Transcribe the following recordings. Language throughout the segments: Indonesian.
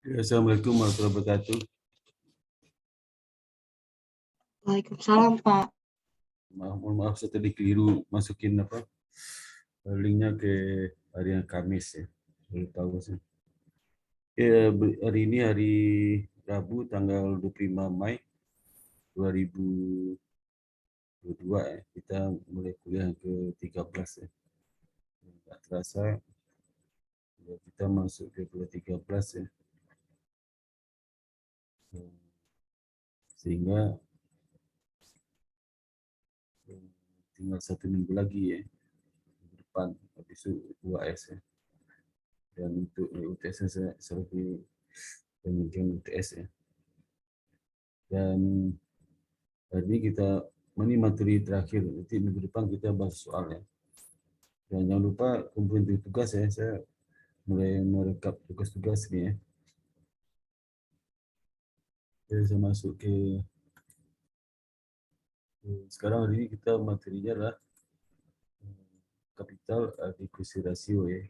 Assalamualaikum warahmatullahi wabarakatuh. Waalaikumsalam, Pak. Mohon maaf saya tadi keliru masukin linknya ke hari yang Kamis ya. Baru tahu sih. Hari ini hari Rabu tanggal 25 Mei 2022 ya. Kita mulai kuliah yang ke-13 ya. Nggak terasa kita masuk ke kuliah 13 ya. Sehingga tinggal 1 minggu lagi ya. Minggu depan habis itu UAS ya. Dan untuk UTS saya sebagai penelitian UTS ya. Dan hari ini kita ini materi terakhir, nanti minggu depan kita bahas soal ya. Dan jangan lupa kumpulin tugas ya, saya mulai merekap tugas-tugas ini ya. Jadi saya masuk ke sekarang hari ini kita materinya adalah capital adequacy ratio ya.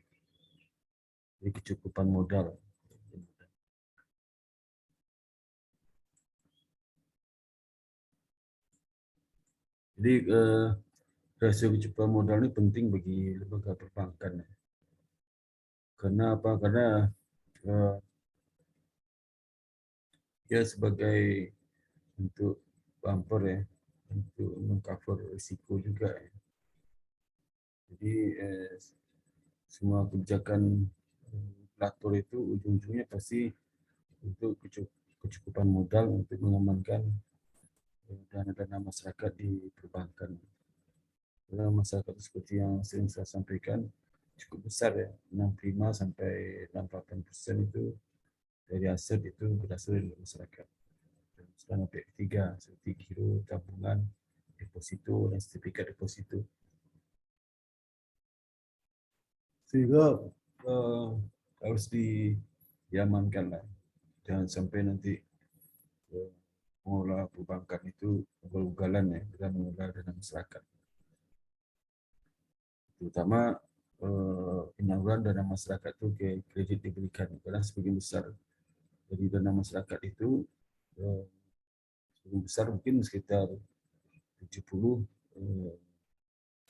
Jadi kecukupan modal. Jadi rasio kecukupan modal ini penting bagi lembaga perbankan ya. Karena apa? Karena ya sebagai untuk bumper ya, untuk mengcover risiko juga ya. Jadi semua kebijakan regulator itu ujung-ujungnya pasti untuk kecukupan modal untuk mengamankan dana-dana masyarakat di perbankan. Dana masyarakat seperti yang sering saya sampaikan cukup besar ya, 65 sampai 68% itu dari aset itu berasal dari masyarakat. Dan sampai ketiga seperti giro, tabungan, deposito, dan sertifikat deposito. Sehingga harus diamankan lah. Jangan sampai nanti pengelola perbankan itu ugal-ugalan ya dengan mengelola dana masyarakat. Terutama penyaluran dana masyarakat itu ke kredit diberikan karena sebagian besar dari dana masyarakat itu sebagian besar mungkin sekitar 70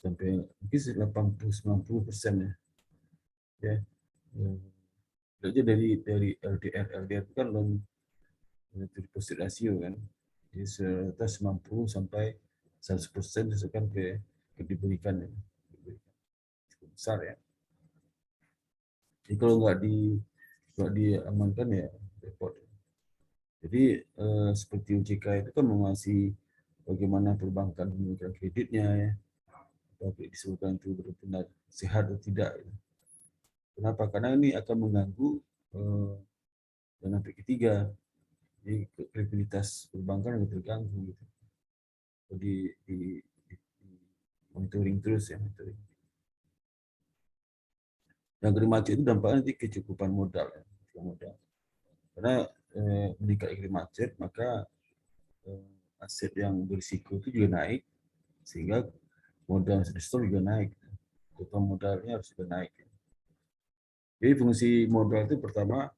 sampai mungkin 80-90% ya. Jadi dari LDR itu kan loan to deposit ratio kan. Jadi serta 90 sampai 100% disesuaikan ke diberikan ya. Cukup besar ya. Jadi kalau nggak diamankan ya repot. Jadi seperti OJK itu kan menguasai bagaimana perbankan memberikan kreditnya ya. Apakah disebutkan itu benar-benar sehat atau tidak. Ya. Kenapa? Karena ini akan mengganggu dana pihak ketiga. Jadi kredibilitas perbankan akan terganggu gitu. Jadi di monitoring terus ya, monitoring. Yang kedua macet itu dampaknya nanti kecukupan modal ya. Modal. Karena meningkat iklim macet maka aset yang berisiko itu juga naik sehingga modal yang sedang juga naik. Total modalnya harus juga naik. Jadi fungsi modal itu pertama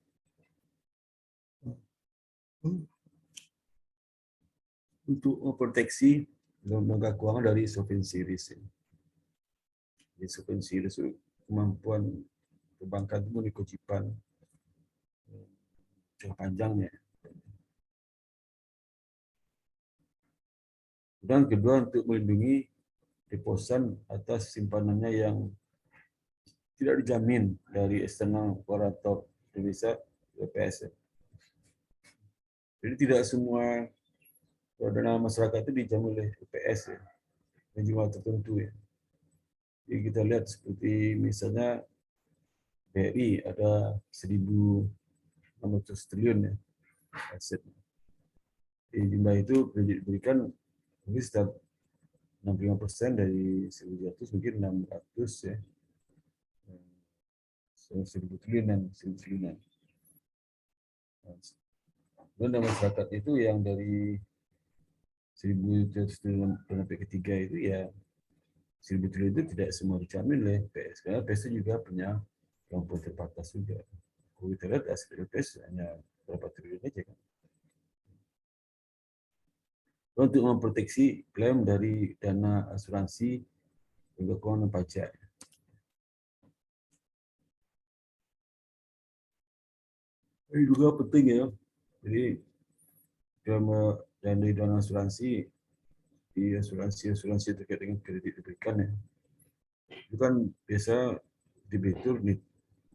untuk memproteksi lembaga keuangan dari solvency risk. Jadi solvency risk itu kemampuan perbankan itu memiliki kewajiban jangka panjangnya. Dan kedua untuk melindungi deposan atas simpanannya yang tidak dijamin dari eksternal operator Indonesia BPS. Jadi tidak semua dana masyarakat itu dijamin oleh BPS ya, dan jumlah tertentu ya. Jadi kita lihat seperti misalnya BRI ada 1.600 triliun ya aset. Di jumlah itu diberikan mungkin sekitar 65% dari 1.200 mungkin 600 ya. 1.000 triliunan, 1.000 triliunan. Dan masyarakat itu yang dari 1.200 triliun dana pihak ketiga itu ya 1.000 triliun itu tidak semua dijamin oleh PS karena PS itu juga punya kemampuan terbatas juga. kalau kita lihat aset LPS hanya berapa triliun aja kan. Untuk memproteksi klaim dari dana asuransi juga keuangan pajak. Ini juga penting ya. Jadi dari dana asuransi, di asuransi terkait dengan kredit diberikan ya. Itu kan biasa debitur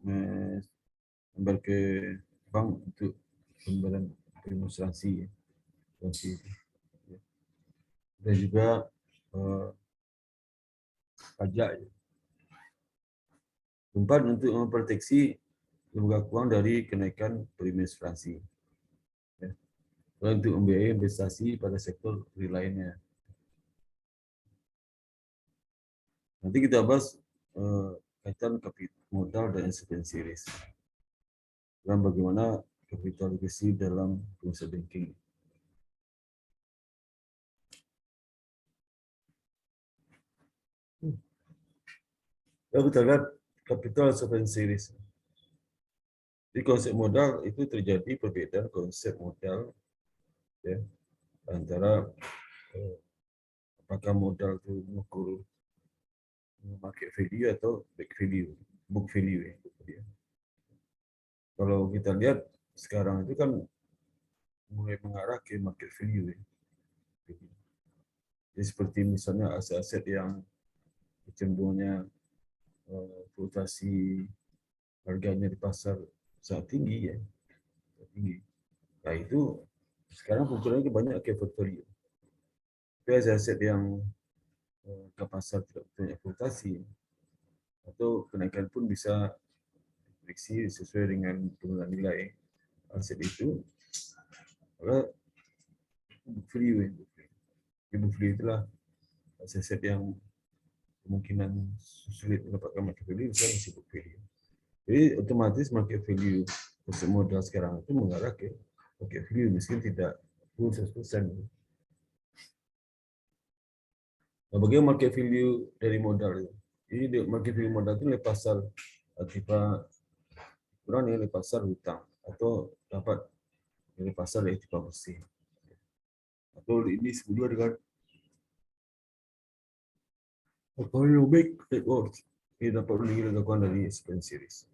membayar ke bank untuk pembayaran premi asuransi. Dan juga pajak. Keempat, untuk memproteksi lembaga keuangan dari kenaikan premi asuransi. Ya. Untuk membiayai investasi pada sektor real lainnya. Nanti kita bahas kaitan kapital modal dan insolvency risk. Dan bagaimana capital adequacy dalam commercial banking. Ya, kita lihat capital insolvency risk. Di konsep modal itu terjadi perbedaan konsep modal ya, antara apakah modal itu mengukur market value atau book value ya. Kalau kita lihat sekarang itu kan mulai mengarah ke market value ya. Jadi seperti misalnya aset-aset yang kecenderungannya fluktuasi harganya di pasar sangat tinggi ya, tinggi. Nah itu sekarang munculnya banyak ke portfolio. Tapi aset yang ke pasar tidak punya fluktuasi atau kenaikan pun bisa diprediksi sesuai dengan penurunan nilai aset itu. Maka book value itulah aset yang kemungkinan sulit mendapatkan market value bisa masih book value. Jadi otomatis market value konsep modal sekarang itu mengarah ke market value meski tidak full 100%. Nah, bagaimana market value dari modal itu? Jadi market value modal itu nilai pasar tipe kurang nilai pasar hutang atau dapat nilai pasar dari tipe bersih. Atau ini disebut dengan economic net worth. Ini dapat menilai kekuatan dari expense series.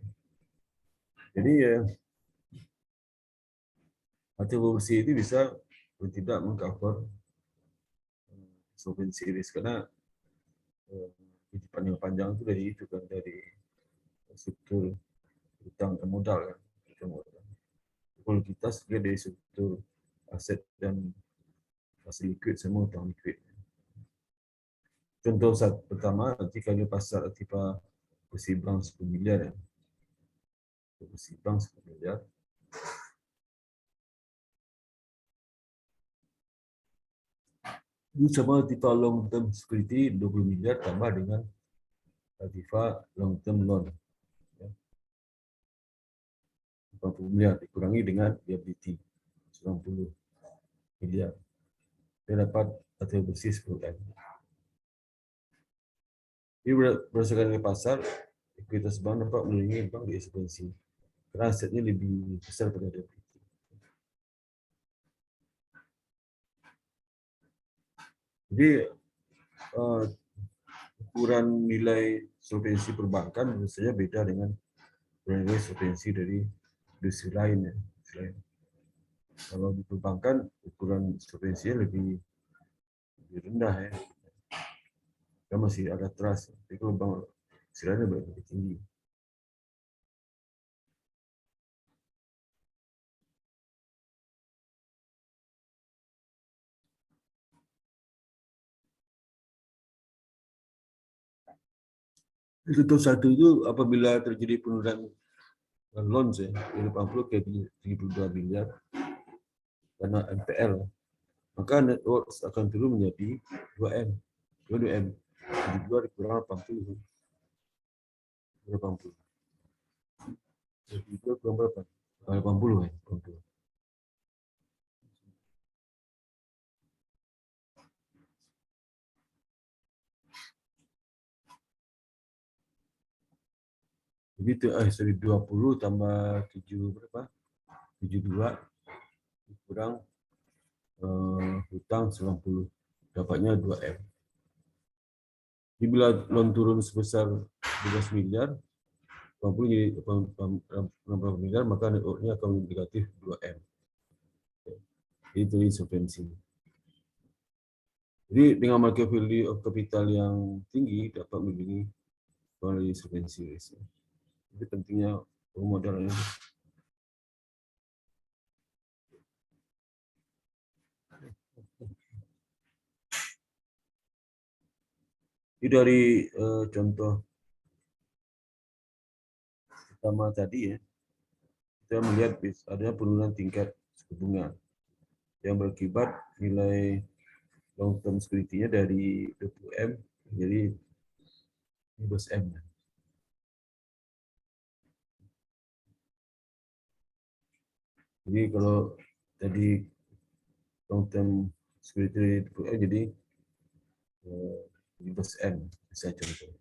Jadi ya tipe bersih itu bisa tidak mengcover solvency risk karena panjang itu dari struktur hutang dan modal kan. Kualitas dia dari struktur aset dan hasil liquid semua hutang liquid. Contoh pertama, jika di pasar tipe bersih bank 10 miliar ya. Bersih bank 10 miliar. Ini sama tipe long term security 20 miliar tambah dengan tipe long term loan. 40 miliar dikurangi dengan liability 90 miliar. Dia dapat atau bersih 10 M. Ini berdasarkan dari pasar, ekuitas bank dapat melindungi bank di ekspansi. Karena asetnya lebih besar pada liability. Jadi ukuran nilai solvensi perbankan tentu saja beda dengan nilai solvensi dari industri lain ya. Kalau di perbankan ukuran solvensinya lebih rendah ya. Kita masih ada trust. Tapi kalau bank istilahnya lebih tinggi. Contoh satu itu apabila terjadi penurunan loan ya, dari 80 ke 72 miliar karena NPL, maka net worth akan turun menjadi 2M. 2M. 72 dikurang 80. 80. 72 kurang berapa? 80 ya. 80. Jadi Jadi 20 tambah 7 berapa? 72 kurang hutang 90. Dapatnya 2M. Jadi bila loan turun sebesar 12 miliar, 80 jadi 80 miliar, maka net worth-nya akan negatif 2M. Itu insolvensi. Jadi dengan market value of capital yang tinggi dapat melindungi dari insolvensi risk. Itu pentingnya modal ini. Ini dari contoh pertama tadi ya, kita melihat ada penurunan tingkat suku bunga yang berakibat nilai long term security-nya dari 20M menjadi 15M. Jadi kalau tadi long term security 20M jadi 15M bisa contoh.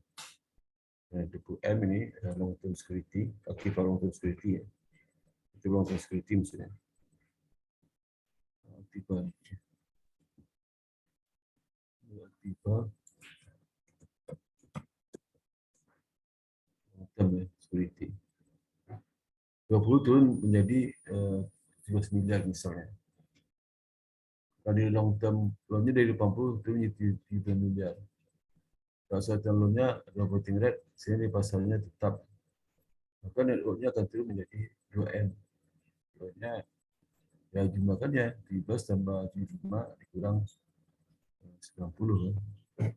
Nah, 20M ini long term security, aktif long term security ya. Itu long term security maksudnya. Aktif long term security. 20 turun menjadi 11 miliar misalnya. Kalau long term loan-nya dari 80 turun menjadi 3 miliar. Kalau short-term loan-nya floating rate, sehingga di pasarnya tetap. Maka net worth-nya akan turun menjadi 2M. Loan-nya ya jumlahkannya 17 tambah 75 dikurang 90 kan.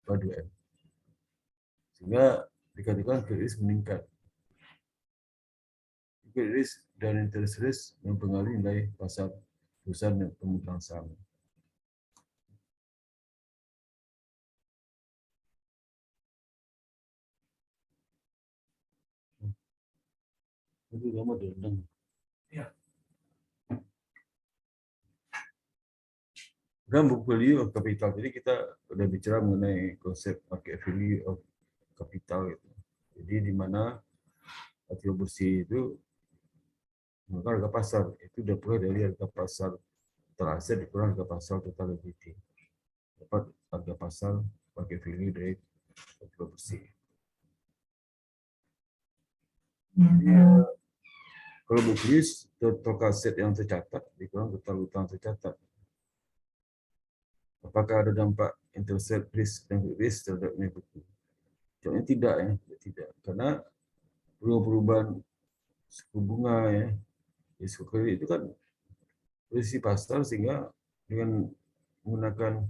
2M. Sehingga dikatakan credit risk meningkat. Credit risk dan interest risk mempengaruhi nilai pasar perusahaan dan pemegang saham. Itu nama dendeng. Ya. Dan book value of capital. Jadi kita sudah bicara mengenai konsep market value of capital. Gitu. Jadi di mana aktiva bersih itu maka harga pasar itu diperoleh dari harga pasar total aset dikurang harga pasar total liability. Dapat harga pasar market value dari aktiva bersih. Jadi, kalau book value total aset yang tercatat dikurang total utang tercatat. Apakah ada dampak interest rate risk dan risk terhadap nilai buku? Jawabnya tidak ya, tidak. Karena perubahan suku bunga ya, risiko kredit itu kan posisi pasar sehingga dengan menggunakan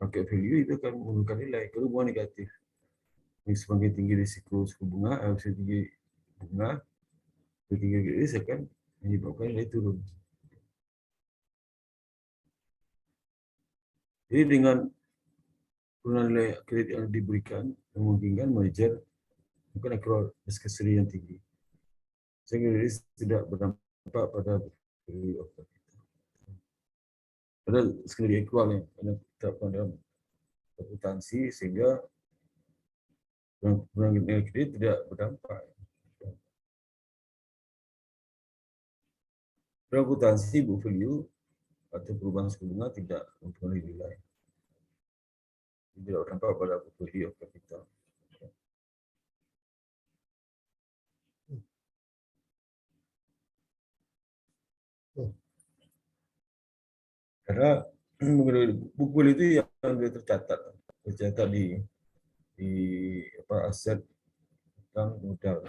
market value itu akan menurunkan nilai. Kalau bunga negatif, semakin tinggi risiko suku bunga, semakin tinggi bunga, semakin tinggi risiko akan menyebabkan nilai turun. Jadi dengan penurunan nilai kredit yang diberikan memungkinkan merger bukan akrual risk yang tinggi. Sehingga risk tidak berdampak pada value of capital. Pada skenario akrual yang ditetapkan dalam akuntansi sehingga penurunan nilai kredit tidak berdampak. Dalam akuntansi book value atau perubahan suku bunga tidak mempengaruhi nilai. Tidak berdampak pada book value of capital. Karena book value itu yang tercatat di aset utang modal.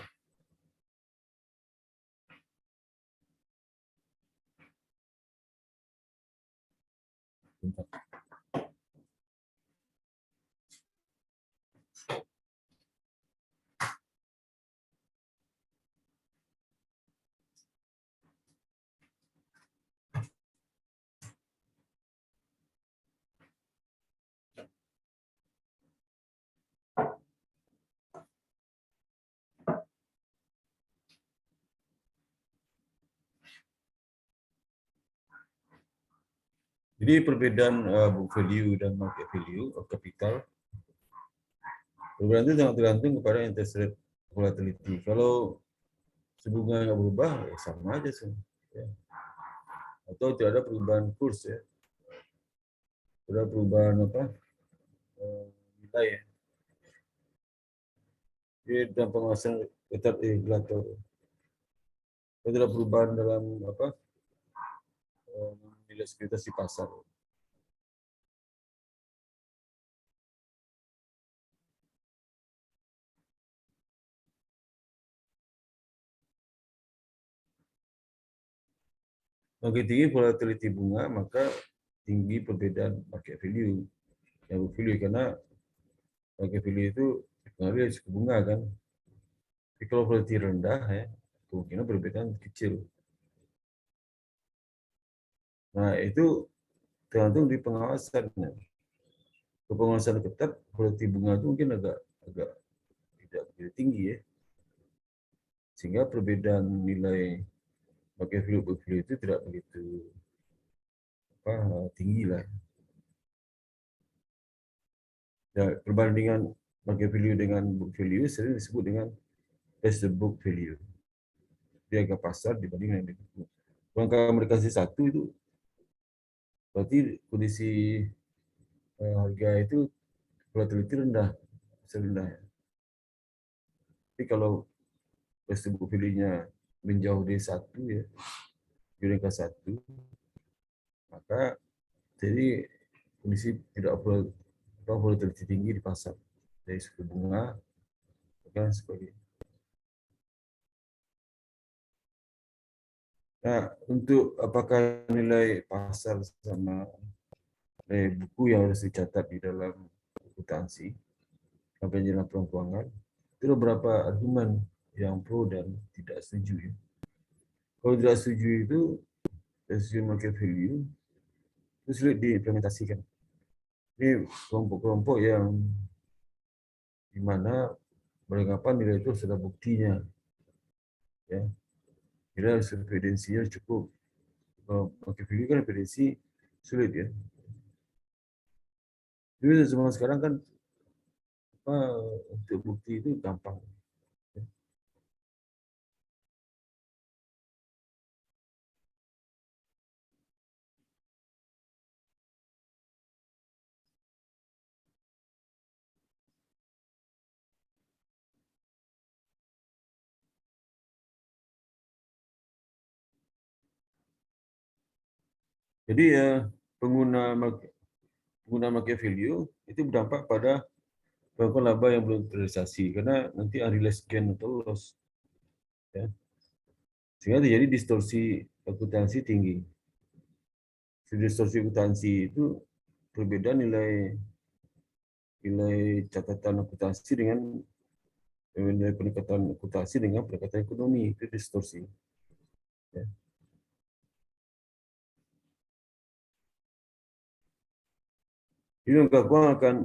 Jadi perbedaan book value dan market value of capital perbedaan itu sangat tergantung kepada interest rate volatility. Kalau suku bunga nggak berubah, ya sama aja sih. Ya. Atau tidak ada perubahan kurs ya, tidak ada perubahan apa nilai ya. Jadi dalam pengawasan ketat regulator. Kalau tidak perubahan dalam apa nilai sekuritas di pasar. Makin tinggi volatility bunga, maka tinggi perbedaan market value. Yang value karena market value itu dipengaruhi dari suku bunga kan. Tapi kalau volatility rendah ya, kemungkinan perbedaan kecil. Nah itu tergantung di pengawasan. Kalau pengawasan ketat, volatility bunga itu mungkin agak tidak begitu tinggi ya. Sehingga perbedaan nilai market value book value itu tidak begitu tinggi lah. Ya, perbandingan market value dengan book value sering disebut dengan price to book value. Dia harga pasar dibanding dengan buku. Kalau mereka kasih satu itu berarti kondisi harga itu volatility rendah, rendah. Tapi kalau price to book value-nya menjauh dari satu ya, di angka satu, maka jadi kondisi tidak volatility tinggi di pasar dari suku bunga dan sebagainya. Nah, untuk apakah nilai pasar sama nilai buku yang harus dicatat di dalam akuntansi, kajian laporan keuangan, itu ada beberapa argumen yang pro dan tidak setuju. Ya. Kalau tidak setuju itu, setuju market value, itu sulit diimplementasikan. Ini kelompok-kelompok yang dimana beranggapan nilai itu sudah buktinya. Ya. Nilai evidensinya cukup. Kalau market value kan evidensi sulit ya. Jadi semua sekarang kan untuk bukti itu gampang. Jadi pengguna market value itu berdampak pada pengukuran laba yang belum terrealisasi karena nanti unrealized gain atau loss. Ya. Sehingga terjadi distorsi akuntansi tinggi. Distorsi akuntansi itu perbedaan nilai catatan akuntansi dengan nilai pendekatan akuntansi dengan pendekatan ekonomi itu distorsi. Ya. Jadi lembaga keuangan akan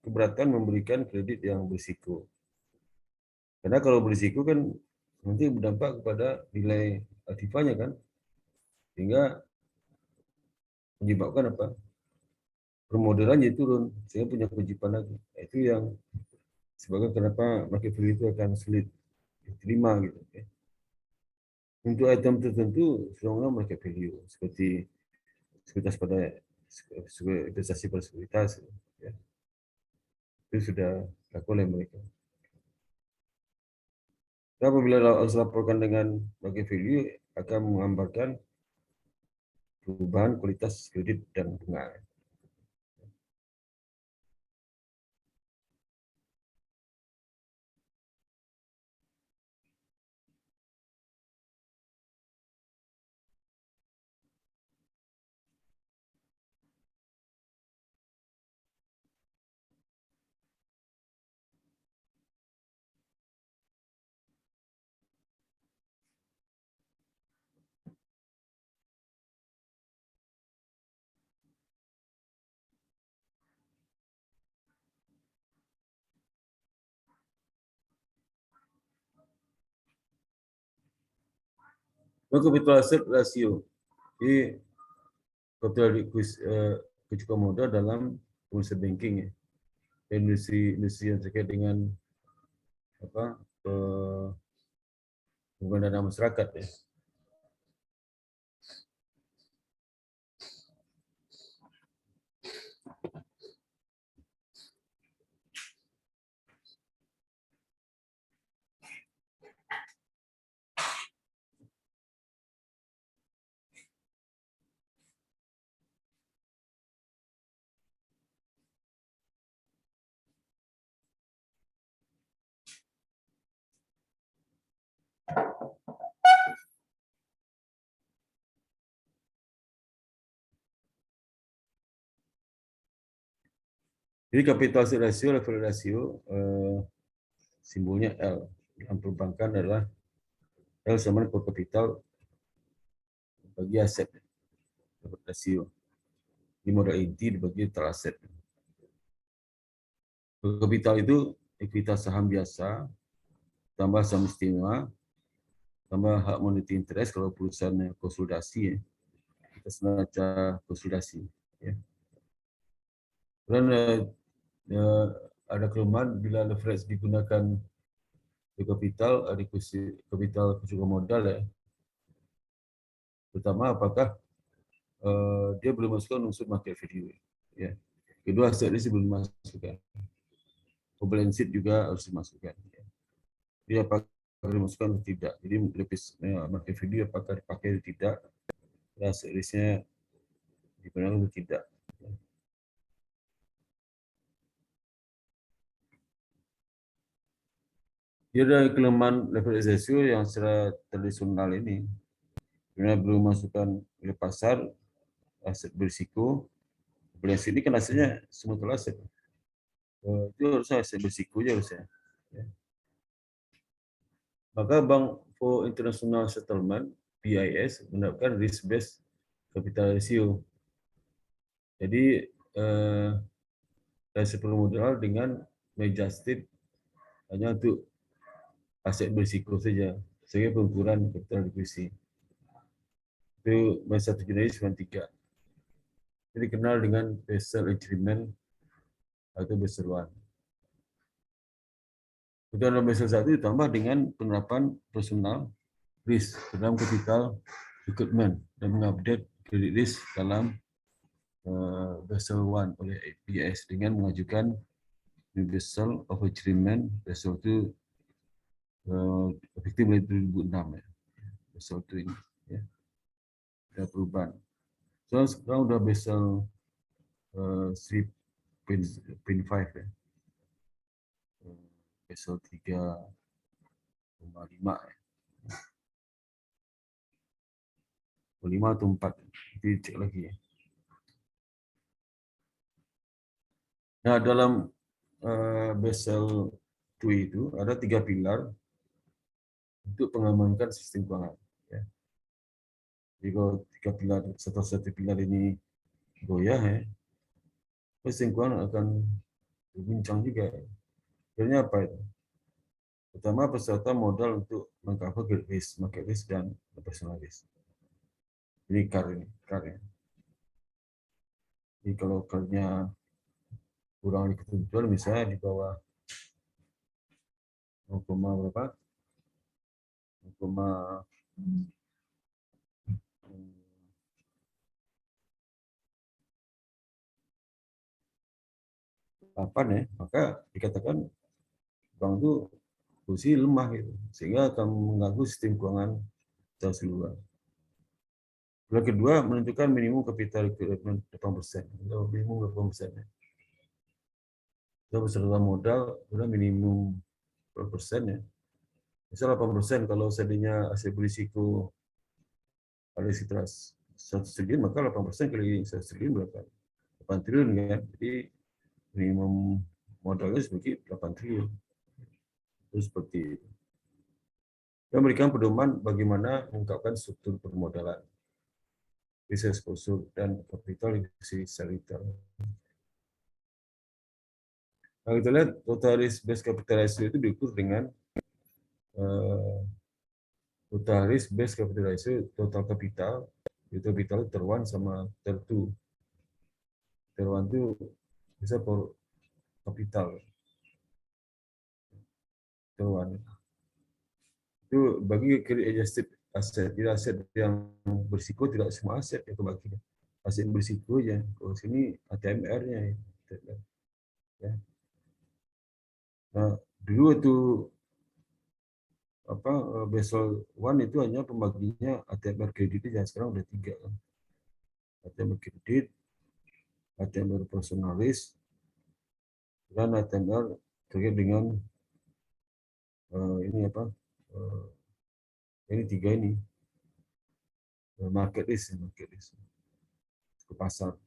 keberatan memberikan kredit yang berisiko. Karena kalau berisiko kan nanti berdampak kepada nilai aktifanya kan, sehingga menyebabkan apa? Permodalannya turun, sehingga punya kewajiban lagi. Itu yang sebabkan kenapa market value itu akan sulit diterima gitu. Ya. Untuk item tertentu, selama market value seperti sekuritas pada investasi pada sekuritas, ya. Itu sudah dilakukan oleh mereka. Dan apabila harus laporkan dengan market value akan menggambarkan perubahan kualitas kredit dan bunga. Capital asset ratio. Jadi capital kecukupan modal dalam industri banking ya. Industri yang terkait dengan apa penggunaan dana masyarakat ya. Jadi capital asset ratio, leverage ratio, simbolnya L. Dalam perbankan adalah L sama dengan core capital bagi aset, leverage ratio. Ini modal inti dibagi total aset. Core capital itu ekuitas saham biasa, tambah saham istimewa, tambah hak monetary interest kalau perusahaan konsolidasi ya. Atas neraca konsolidasi. Ya. Dan ada kelemahan bila leverage digunakan di kapital, adequacy kapital juga modal ya. Pertama, apakah dia belum masukkan unsur market value. Ya. Kedua, aset risk belum dimasukkan. Balance sheet juga harus dimasukkan. Ya. Jadi apakah dimasukkan atau tidak. Jadi market value apakah dipakai atau tidak. Dan aset risknya digunakan atau tidak. Dia ada kelemahan leverage ratio yang secara tradisional ini, karena belum masukkan oleh pasar aset berisiko. Balance sheet ini kan asetnya semua total aset. Itu harusnya aset berisiko aja harusnya. Ya. Maka Bank for International Settlement (BIS) menerapkan risk based capital ratio. Jadi rasio permodal dengan adjusted hanya untuk aset berisiko saja sebagai pengukuran capital adequacy. Itu 1 Januari 93. Jadi dikenal dengan Basel Agreement atau Basel I. Dalam Basel I ditambah dengan penerapan personal risk dalam capital requirement dan mengupdate credit risk dalam Basel I oleh BIS dengan mengajukan Basel of Agreement Basel II efektif mulai 2006 ya. Basel II ini ya. Ada perubahan. So, sekarang udah Basel 3.5 ya. Basel 3,5 ya. 5 atau 4. Nanti cek lagi ya. Nah, dalam Basel II itu ada 3 pilar untuk mengamankan sistem keuangan. Ya. Jadi kalau 3 pilar, satu pilar ini goyah ya, sistem keuangan akan berbincang juga. Sebenarnya apa itu? Pertama, peserta modal untuk mengcover credit risk, market risk, dan operational risk. Ini CAR ini, CAR ya. Jadi kalau CAR-nya kurang dari ketentuan, misalnya di bawah 0, berapa? 0,8 ya, maka dikatakan bank itu posisi lemah gitu, sehingga akan mengganggu sistem keuangan secara keseluruhan. Yang kedua, menentukan minimum capital requirement 8%. Minimum 8%. Ya. Kalau beserta modal, sudah minimum berapa persen ya. Misal 8%, kalau seandainya aset berisiko ada sekitar 100 triliun, maka 8% kali 100 triliun berapa? 8 triliun kan. Jadi minimum modalnya sebagai 8 triliun. Itu seperti itu. Dan memberikan pedoman bagaimana mengungkapkan struktur permodalan, risk exposure, dan capital secara retail. Nah, kita lihat total risk based capital ratio itu diukur dengan total risk based capital ratio, total capital itu Tier 1 sama Tier 2. Tier 1 itu bisa per kapital. Tier 1. Itu bagi credit adjusted aset, jadi aset yang berisiko tidak semua aset yang kebagi. Aset berisiko aja. Kalau sini ATMR-nya ya. Nah, dulu itu Basel One itu hanya pembaginya ATMR kredit aja, sekarang udah 3 kan. ATMR kredit, ATMR personal risk, dan ATMR terkait dengan ini ini 3 ini market risk ke pasar.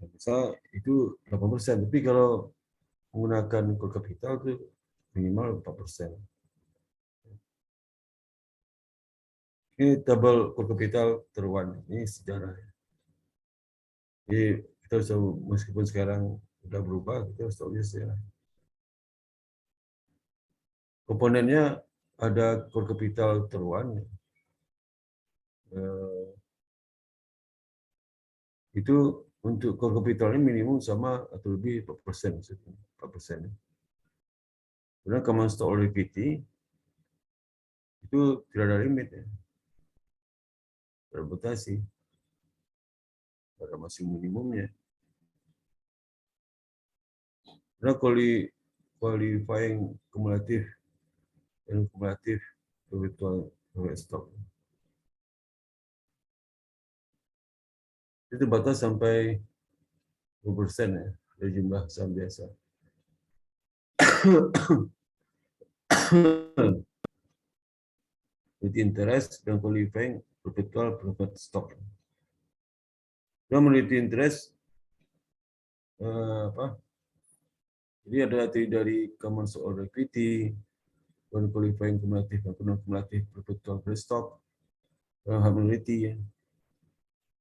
Nah, bisa itu 8%, tapi kalau menggunakan core capital itu minimal 4%. Ini tabel core capital teruan, ini sejarah. Jadi kita harus tahu, meskipun sekarang udah berubah, kita harus tahu sejarah. Komponennya ada core capital teruan, itu untuk core capital ini minimum sama atau lebih 4%, 4%. Kemudian common stock equity itu tidak ada limit ya, terbatasi, ada masih minimumnya. Karena qualifying kumulatif dan kumulatif virtual stock itu batas sampai 2% ya dari jumlah saham biasa. With interest dan qualifying perpetual preferred stock. Dan meneliti interest jadi ada dari common stock equity, dan qualifying kumulatif dan kumulatif perpetual preferred stock. Meneliti ya.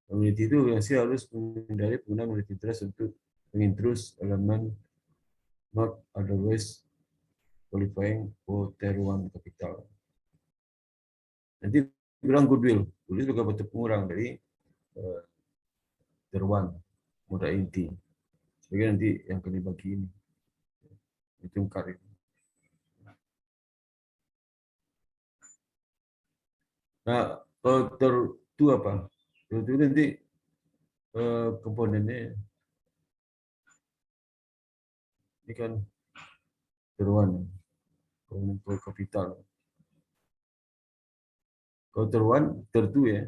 Meneliti itu yang sih harus menghindari penggunaan meneliti interest untuk mengintroduce elemen not otherwise qualifying for Tier 1 capital. Nanti bilang goodwill juga bentuk pengurang dari Tier 1 modal inti. Sebagai nanti yang akan dibagi ini. Itu karir. Nah, Tier 2 apa? Tier 2 nanti komponennya ini kan Tier 1, komponen kapital. Kalau Tier 2 ya,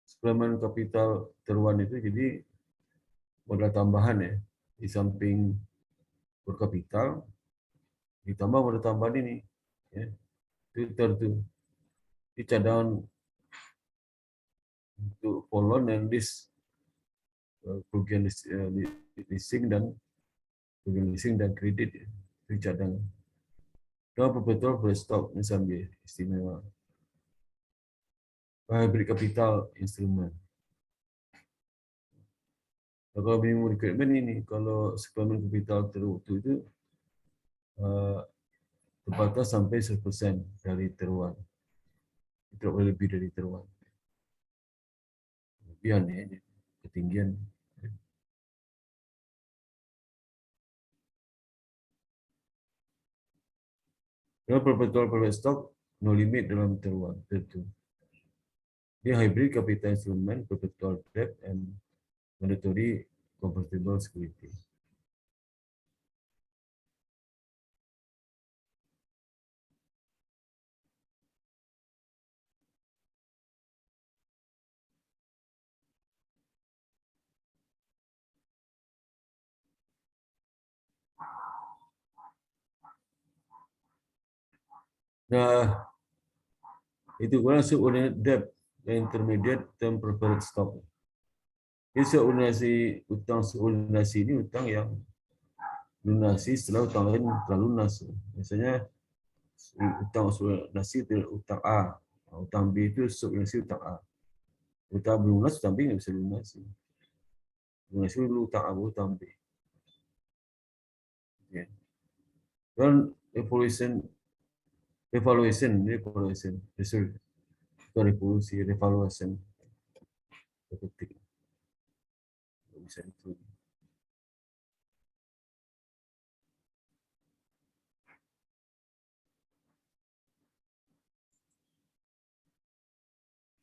suplemen kapital Tier 1 itu jadi modal tambahan ya, di samping berkapital, ditambah modal tambahan ini, ya, itu Tier 2. Di cadangan untuk follow dan list kerugian leasing dan kredit ya, itu cadangan. Kalau perpetual preferred stock misalnya istimewa. Hybrid capital instrument. Kalau minimum requirement ini, kalau suplemen kapital tertentu itu terbatas sampai 100% dari teruan. Tidak boleh lebih dari teruan. Lebihan ya, ketinggian. Kalau perpetual preferred stock, no limit dalam teruan tertentu. Dia hybrid capital instrument, perpetual debt, and mandatory convertible security. Nah, itu kurang subordinate debt dan intermediate term preferred stock. Jadi subordinasi ini utang yang lunasi setelah utang lain telah lunas. Misalnya utang subordinasi itu utang A, utang B itu subordinasi utang A. Utang belum lunas, utang B nggak bisa lunasi. Lunasi dulu utang A, utang B. Ya. Dan revaluation, revolusi, revaluation. Ketik. Bisa itu.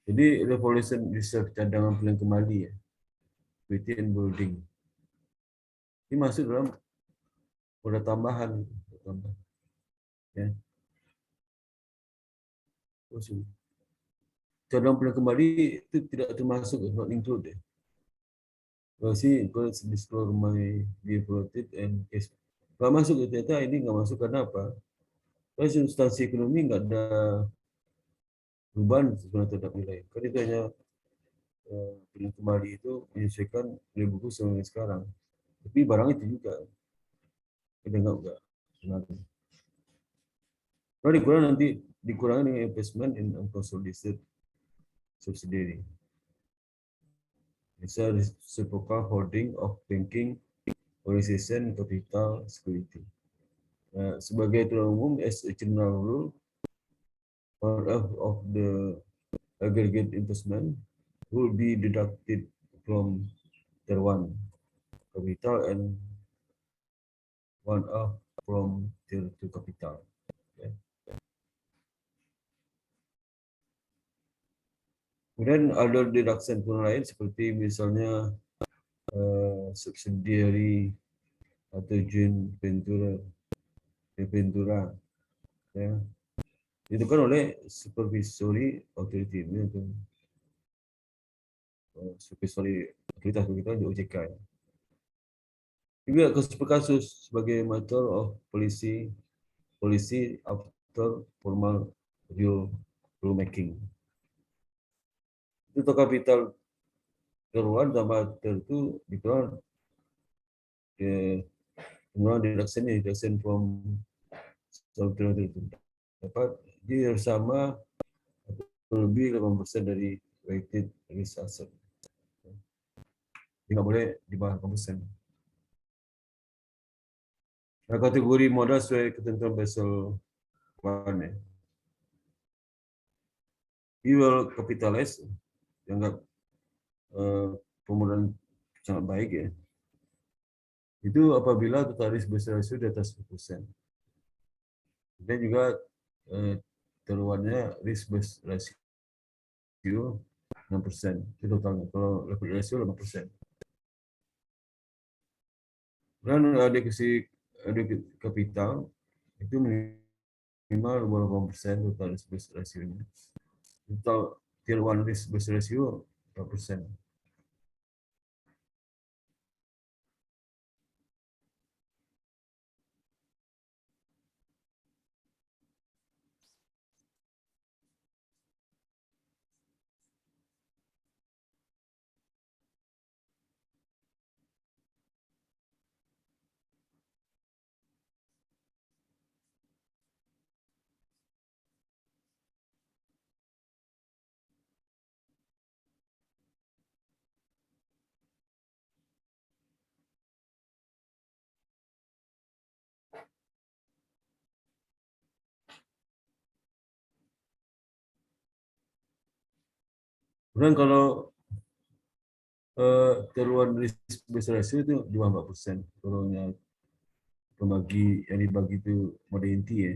Jadi revolution reserve cadangan pilihan kembali ya, equity and building. Ini masuk dalam modal tambahan, ya. Cadangan pilihan kembali itu tidak termasuk, not include. See, because disclose my defaulted and case. Nggak masuk, ternyata ini nggak masuk karena apa? Karena substansi ekonomi nggak ada perubahan sebenarnya terhadap nilai. Kan itu hanya pilihan kembali itu menyesuaikan nilai buku sampai sekarang. Tapi barang itu juga kita nggak sebenarnya. Kalau dikurang nanti dikurangi dengan investment in unconsolidated subsidiary. Bisa reciprocal holding of banking organization capital security. Sebagai aturan umum, as a general rule, part of the aggregate investment will be deducted from Tier 1 capital and one off from Tier 2 capital. Okay. Kemudian ada deduction pun lain seperti misalnya subsidiary atau joint ventura, ya. Itu kan oleh supervisory authority ini untuk supervisory otoritas kita di OJK. Ya. Juga kasus per kasus sebagai matter of policy after formal rulemaking. Itu kapital keluar tambah itu dikeluar deduction from dapat dia sama atau lebih 8% dari weighted risk asset. Tidak boleh di bawah 8%. Nah, kategori modal sesuai ketentuan Basel I ya. You will capitalize, dianggap pemodal sangat baik ya. Itu apabila total risk based ratio di atas 10%. Dan juga teruannya risk based ratio 6%. Itu totalnya. Kalau leverage ratio 5%. Dan adekusi kapital itu minimal 28% total risk based ratio-nya. Total Tier 1 risk based ratio 4%. Kemudian kalau teruan risk based ratio itu di bawah 4%. Kalau yang dibagi itu mode inti ya.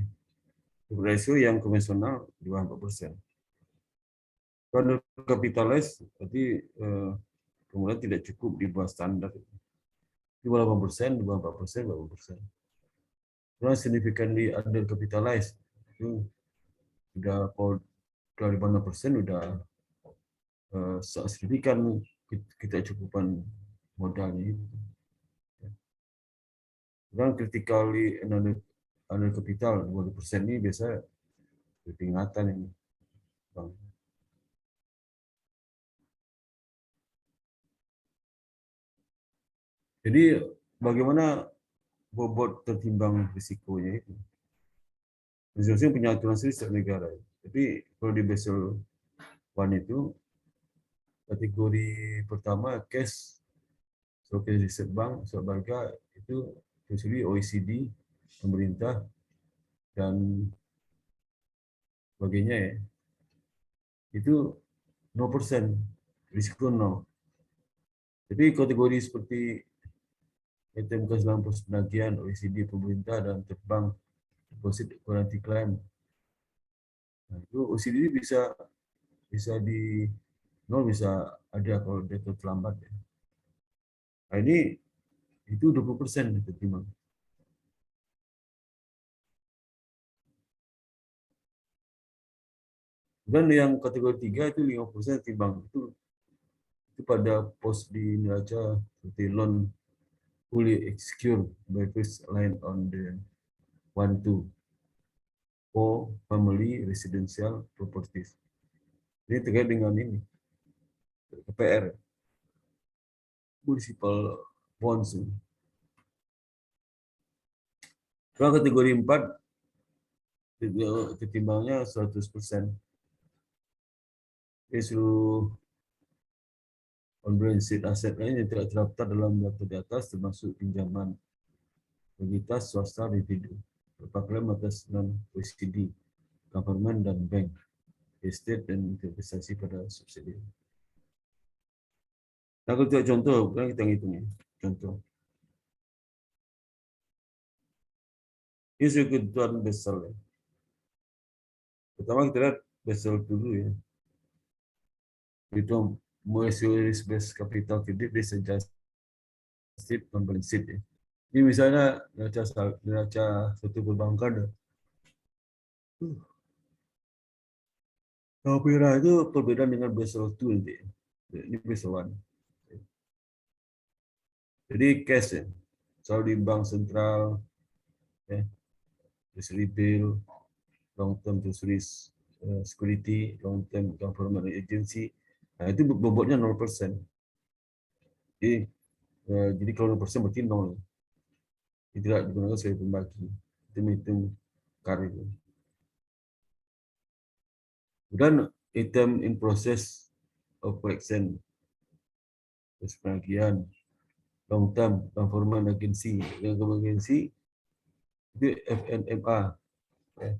Ratio yang konvensional di bawah 4%. Kalau kapitalis berarti kemudian tidak cukup di bawah standar. Di bawah 8%, di bawah 4%, 8%. Kalau significantly under capitalized itu sudah kalau di bawah 6% sudah signifikan kita cukupan modalnya itu. Dan critically under capital 20% ini biasa peringatan ini. Bang. Jadi bagaimana bobot tertimbang risikonya itu? Masing-masing punya aturan sendiri setiap negara. Tapi kalau di Basel I itu kategori pertama cash, sebagai riset bank, sebagai itu tersebut OECD, pemerintah dan sebagainya ya. Itu 0%, risiko 0. Jadi kategori seperti SMK 90 penagihan, OECD, pemerintah, dan terbang, deposit, guarantee claim. Nah, itu OECD bisa bisa di nol, bisa ada kalau dia terlambat. Ya. Nah, ini itu 20% ketimbang. Dan yang kategori 3 itu 5% timbang. Itu pada pos di neraca seperti loan fully secured by first line on the 1-2 for family residential properties. Ini terkait dengan ini KPR, municipal bonds. Kalau kategori 4 ketimbangnya 100%. Jadi seluruh on-balance sheet aset lain yang tidak terdaftar dalam data di atas termasuk pinjaman entitas swasta individu, berupa klaim atas non-OECD, government dan bank, estate dan investasi pada subsidi. Nah, kalau tidak contoh, kan kita hitungnya. Contoh. Ini sudah kebutuhan besar. Ya. Pertama kita lihat besar dulu ya. Itu risk based capital kredit based adjusted on-balance sheet. Ya. Ini misalnya neraca suatu perbankan. Kalau Pira itu perbedaan dengan Basel II nanti. Ini Basel I. Jadi cash ya. Selalu di bank sentral, ya, treasury bill, long term treasury security, long term government agency. Nah, itu bobotnya 0%. Jadi kalau 0% berarti 0. Tidak digunakan sebagai pembagi. Itu menghitung KAR itu. Kemudian item in process of collection, terus penagihan, long term government agency, agency itu FNMA. Ya.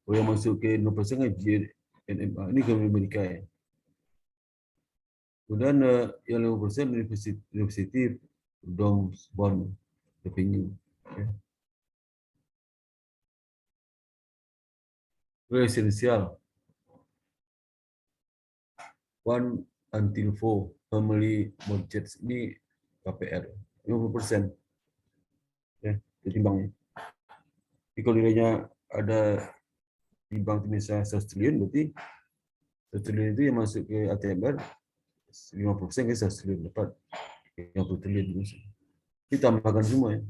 Kalau yang masuk ke 0% kan GNMA. Ini ke Amerika ya. Kemudian yang 5% university dongs bond revenue. Ya. Residential 1 until 4 family mortgage ini KPR 50%. Ya, ketimbangnya. Jadi kalau nilainya ada di bank misalnya 100 triliun, berarti 100 triliun itu yang masuk ke ATMR 50% ke 100 triliun, dapat 50 triliun. Ditambahkan semua ya.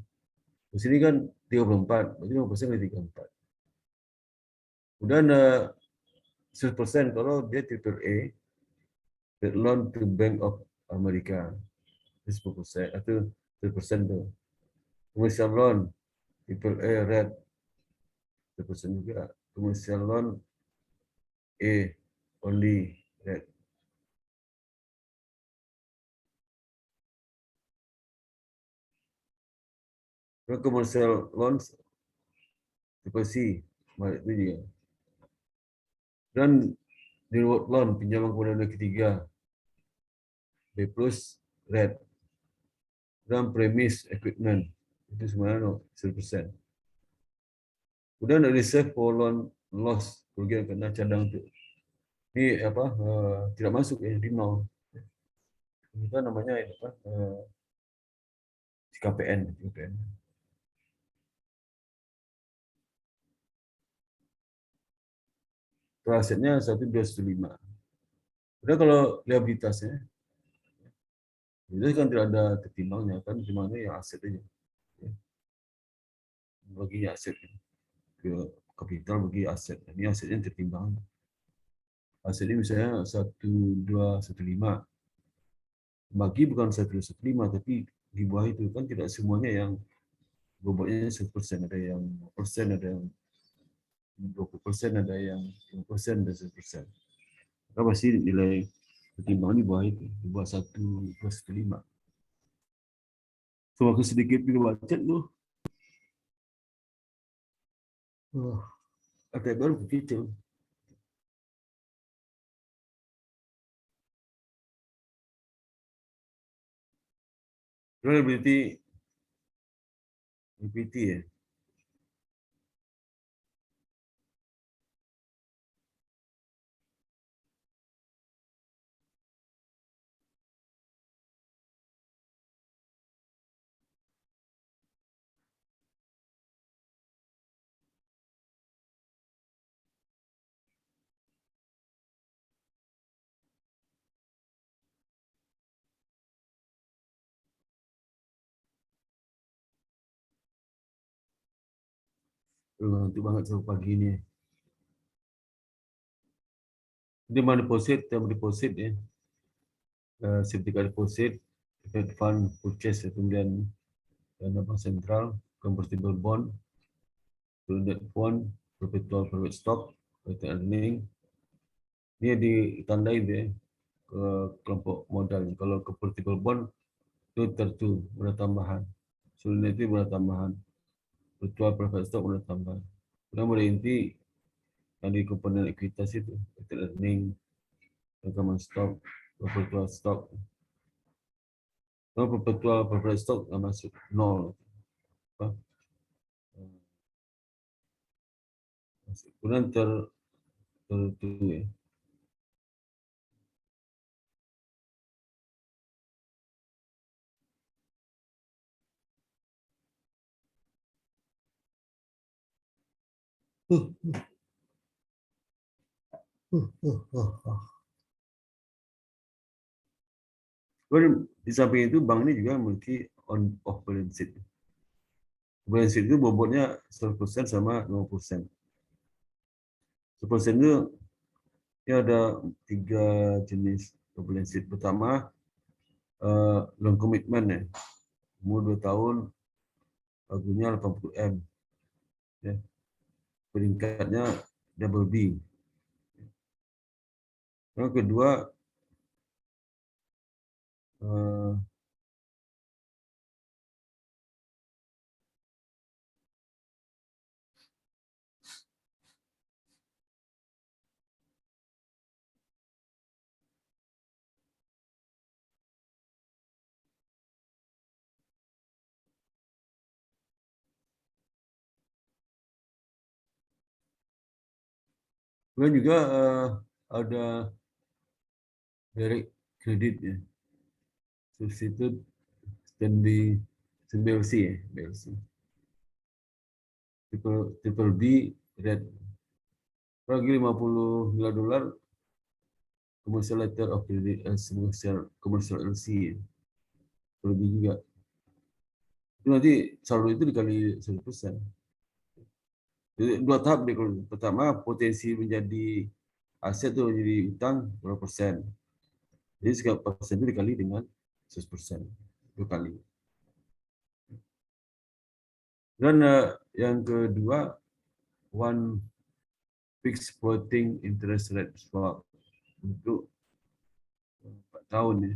Di sini kan 34, berarti 50% dari 34. Kemudian 100% kalau dia triple A, loan to Bank of America, 10% atau 100% tuh. Commercial loan, triple A red, 100% juga. Commercial loan A only red. Commercial loans triple C, itu juga. Dan di loan pinjaman kepada negara ketiga B plus red. Dan premise equipment itu semuanya 100%. Kemudian reserve for loan loss, kerugian karena cadang itu ini apa tidak masuk ya di nol. Kita namanya apa KPN. Asetnya 1215. Udah kalau liabilitasnya, itu kan tidak ada ketimbangnya, kan ketimbangnya yang aset aja. Bagi aset ke kapital bagi aset. Ini asetnya tertimbang. Asetnya misalnya 1215. Bagi bukan 1215, tapi di bawah itu kan tidak semuanya yang bobotnya 100%, ada yang 5%, ada yang 20%, ada yang 5%, dan 100%. Maka pasti nilai pertimbangan di bawah itu, di bawah 1+5. Semakin sedikit kita baca tuh, ada baru begitu. Reliability equity ya. Ngantuk banget sama pagi ini. Demand deposit, term deposit ya. Sertifikat deposit, Fed fund purchase, kemudian dana bank sentral, convertible bond, debt bond, perpetual private stock, retained earning. Ini ditandai deh ke kelompok modal. Kalau convertible bond itu tertu benda tambahan. Solemnity benda tambahan. Virtual private stock benda tambahan. Kemudian pada inti yang di komponen ekuitas itu, retained earning, common stock, perpetual stock. Kalau perpetual private stock masuk nol. Apa? Kemudian tertu ya. Di samping itu bank ini juga memiliki on off balance sheet. Balance sheet itu bobotnya 100% sama 0%. 100% itu ya ada 3 jenis balance sheet. Pertama, loan commitment ya. Umur 2 tahun, harganya 80 M. Ya. Peringkatnya double B. Yang kedua, kemudian juga ada direct credit ya. Substitute standby BLC ya, BLC. Triple B red. Lagi 50 miliar dolar commercial letter of credit commercial LC ya. Lebih juga. Itu nanti saldo itu dikali 100%. Jadi, 2 tahap deh. Pertama, potensi menjadi aset itu menjadi utang berapa persen. Jadi 1% itu dikali dengan 100%. 2 kali. Dan yang kedua, one fixed floating interest rate swap untuk 4 tahun ya.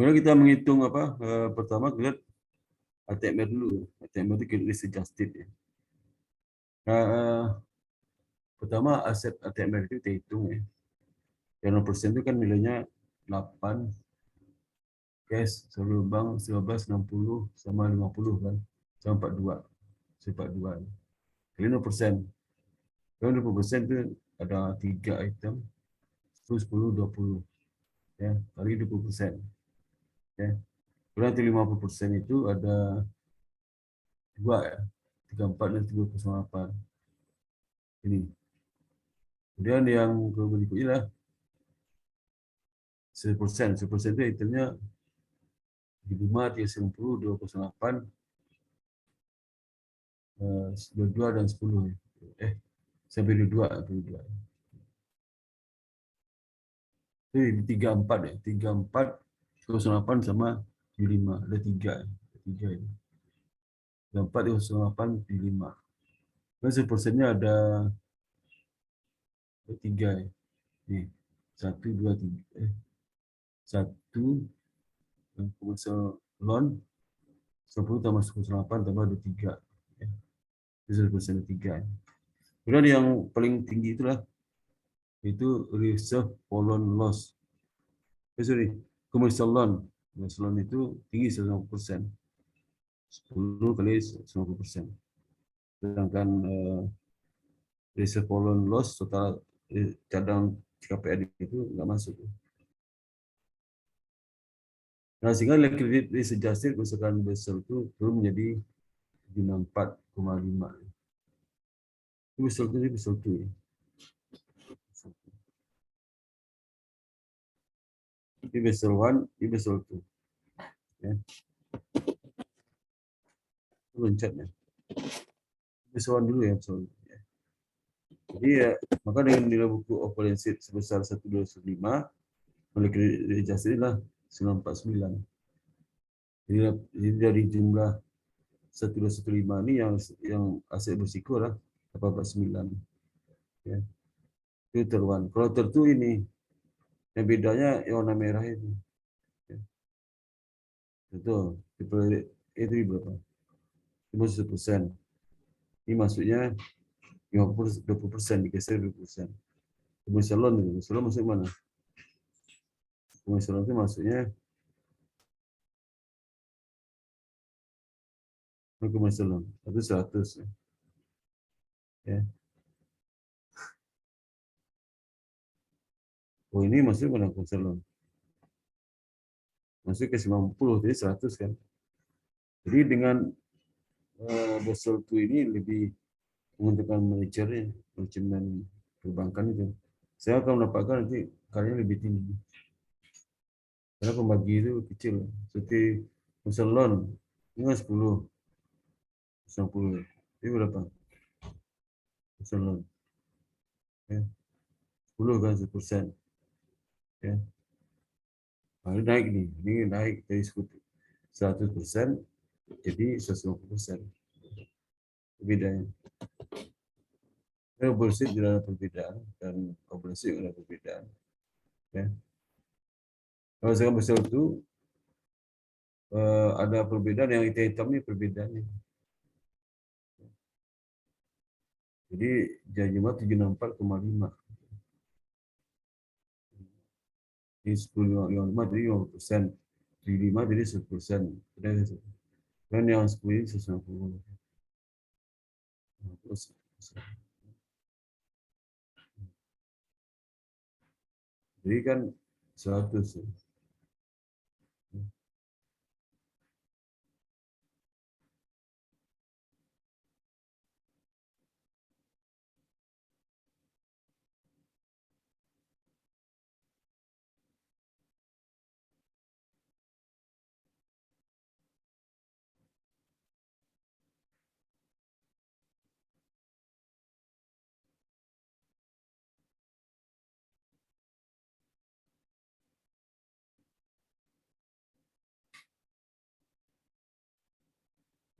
Kemudian kita menghitung apa? Pertama kita lihat ATM dulu. ATM itu credit risk adjusted ya. Pertama aset ATM itu kita hitung ya. Yang 0% itu kan nilainya 8, cash, saldo bank 19, 60 sama 50 kan. Sama 42. 42. Kali 0%. Kalau 20% itu ada 3 item. 10, 20. Ya, kali 20%. Ya. Berarti 50% itu ada 2 ya. 34 dan 38. Ini. Kemudian yang berikutnya lah 1%. 1% itu itemnya 5, 390, 208, 22 dan 10. Sampai 22. Jadi 34 ya. 34, 208 sama 75. Ada 3. 3 ini. 34, 208, 75. Dan 1%-nya ada 3 ya. Nih. 1, 2, 3. 1 commercial loan 10 tambah 108 tambah 23. Ya. Itu 1%, 3. Kemudian yang paling tinggi itulah itu reserve for loan loss. Sorry, commercial loan. Commercial loan itu tinggi 150%. 10 kali 150%. sedangkan reservoir loss total cadang KPAD itu nggak masuk. Nah, sehingga liquidity adjusted misalkan Basel itu turun menjadi 74,5. Itu Basel itu Basel itu ya. Ini Basel 1, ini Basel 2. Ya. Loncat ya. Basel 1 dulu ya. Basel. Ya. Jadi ya, maka dengan nilai buku open sheet sebesar 1215, liquidity adjusted lah 949. Jadi dari jumlah 1215 ini yang aset berisiko lah 849. Ya. Itu terwan. Kalau tertu ini yang bedanya yang warna merah itu. Ya. Betul. Itu berapa? 50%. Ini maksudnya 20% digeser 20%. Salon itu. Salon masuk mana? Salon itu maksudnya salon. Itu 100. Ya. Oh ini maksudnya mana salon? Maksudnya ke 90, jadi 100 kan. Jadi dengan Basel II ini lebih menguntungkan manajemen perbankan itu. Saya akan mendapatkan nanti kalian lebih tinggi. Karena pembagi itu kecil. Seperti misal loan, ini kan 10, 90. Ini berapa? Misal loan. Ya. 10 kan 1%. Ya. Nah, ini naik nih. Ini naik dari 100% jadi 150%. Bedanya. Obligatif tidak ada perbedaan dan obligatif ada perbedaan. Ya. Kalau saya besar itu ada perbedaan yang hitam ini perbedaannya. Jadi janji mah 74,5. Ini 10,5 jadi 50%. 75 jadi 100%. Dan yang 10 ini 160. Jadi kan 100.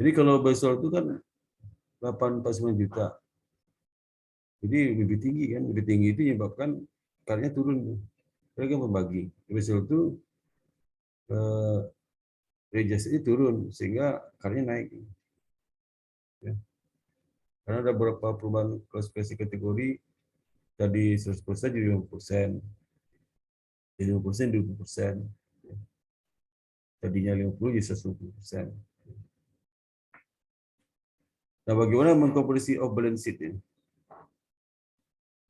Jadi kalau besok itu kan 8,9 juta. Jadi lebih tinggi kan, lebih tinggi itu menyebabkan karnya turun. Mereka membagi. Besok itu registrasi turun sehingga karnya naik. Ya. Karena ada beberapa perubahan klasifikasi kategori tadi 100% jadi 50%, jadi 50% 20%. Tadinya 50 jadi 120%. Nah, bagaimana mengkomposisi off balance sheet ini?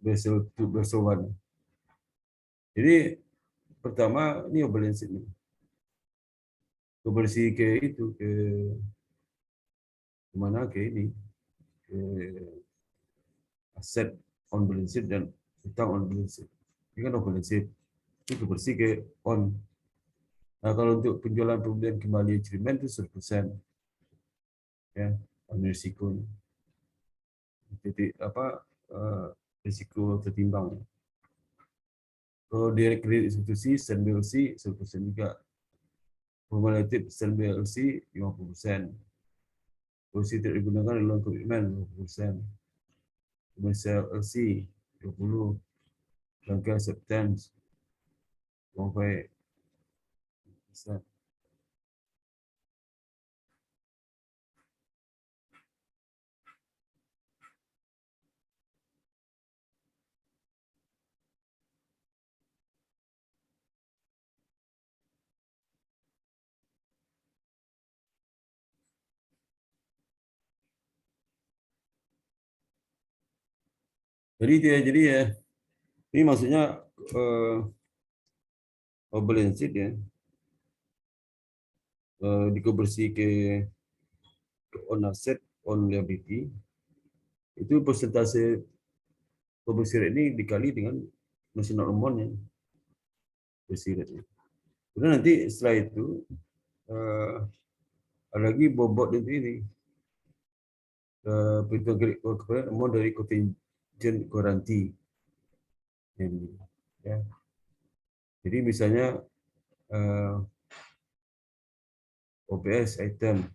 Basel 1. Jadi pertama ini off balance sheet ini. Komposisi ke itu ke mana ke ini ke aset on balance sheet dan utang on balance sheet. Ini kan off balance sheet. Itu bersih ke on. Nah, kalau untuk penjualan pembelian kembali instrumen itu 100%. Ya, ambil risiko. Titik apa risiko tertimbang. Kalau direct kredit institusi, SNBLC 100% juga. Kumulatif SNBLC 50%. Posisi tidak digunakan dalam komitmen 20%. Komersial LC 20%. Rangkaian acceptance 1%. Jadi ya, ini maksudnya balance sheet ya, dikonversi ke on asset, on liability, itu persentase konversi rate ini dikali dengan national amount-nya, konversi rate-nya. Kemudian nanti setelah itu ada lagi bobot itu ini, perhitungan kepada amount dari contingent guarantee. Ya. Jadi misalnya OPS item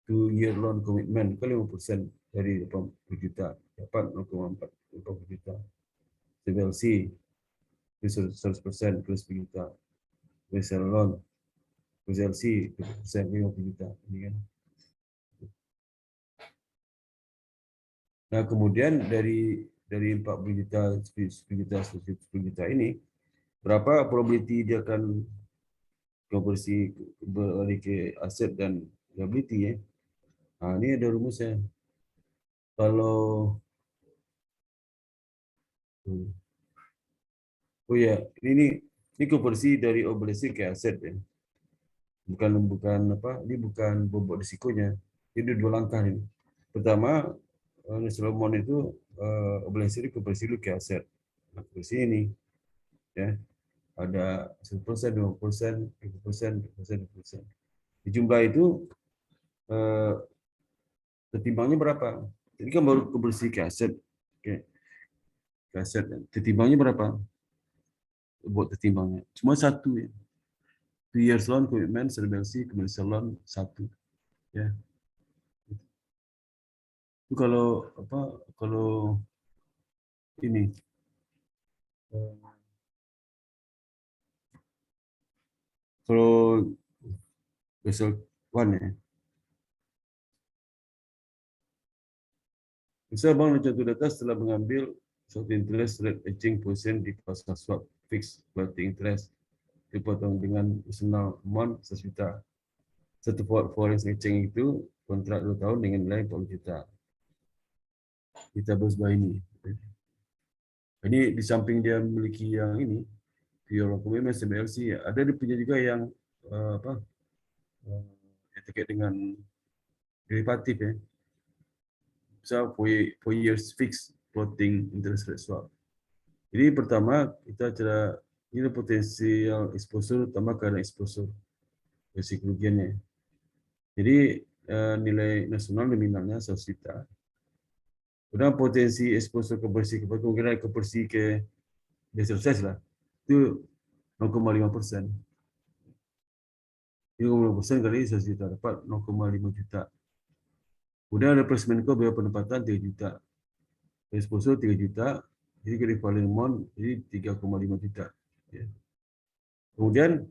2-year loan commitment ke 5% dari 80 juta, dapat 0,4 juta. CBLC 100% plus 10 juta. Wholesale loan CBLC 20% 50 juta. Ini kan. Nah, kemudian dari 40 juta, 10 juta, 10 juta ini, berapa probability dia akan konversi beralih ke aset dan liability ya. Nah, ini ada rumusnya. Kalau ini konversi dari obligasi ke aset ya. Bukan apa? Ini bukan bobot risikonya. Ini dua langkah ini. Pertama, national amount itu obligasi konversi ke aset. Nah, konversi ini ya. Ada 1%, 2%, 3%, 2%. Di jumlah itu ketimbangnya berapa? Jadi kan baru konversi ke aset. Oke. Ke aset. Ketimbangnya berapa? Buat ketimbangnya. Cuma satu ya. 2 years loan commitment, CBLC, commercial loan 1. Ya. Itu kalau apa? Kalau ini kalau Basel One ya. Bisa bank contoh data setelah mengambil short interest rate hedging position di pasar swap fixed floating interest dipotong dengan national amount 1 juta. Satu foreign exchange itu kontrak 2 tahun dengan nilai 40 juta. Kita bahas ini. Jadi di samping dia memiliki yang ini, pure commitment CBLC, ada dia punya juga yang apa? Yang terkait dengan derivatif ya. Bisa 4 years fixed floating interest rate swap. Jadi pertama kita cara ini potensial exposure utama karena exposure risiko kerugiannya. Jadi nilai nasional nominalnya 100 juta. Kemudian potensi exposure kemungkinan konversi ke desertes lah itu 0,5%. 0,5% kali 100 juta dapat 0,5 juta. Kemudian ada placement cost biaya penempatan 3 juta. Exposure 3 juta, jadi equivalent amount jadi 3,5 juta. Ya. Kemudian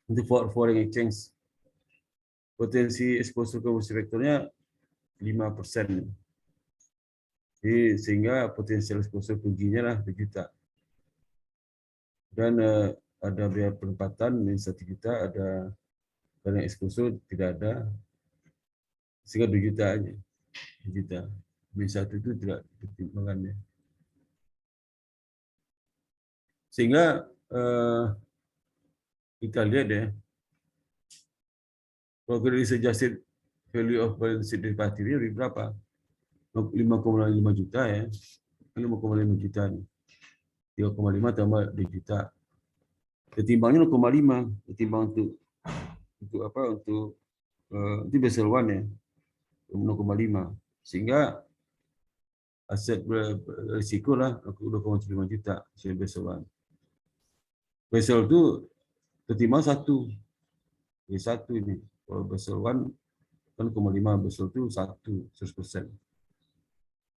untuk foreign exchange potensi exposure konversi vektornya 5%. Jadi sehingga potensial exposure ruginya lah 2 juta. Dan ada biaya penempatan minus 1 juta, ada karena exposure tidak ada, sehingga 2 juta aja. 2 juta. Minus 1 itu tidak pertimbangannya. Sehingga kita lihat ya, kalau credit adjusted value of balance sheet derivative ini berapa? 5,5 juta ya. 5,5 juta nih. 3,5 tambah 2 juta. Ketimbangnya 0,5. Ketimbang untuk apa? Untuk itu Basel One ya. 0,5. Sehingga aset berisiko lah 2,5 juta Basel One. Basel itu ketimbang 1. Jadi 1 ini. Kalau Basel One kan 0,5, Basel itu 100%.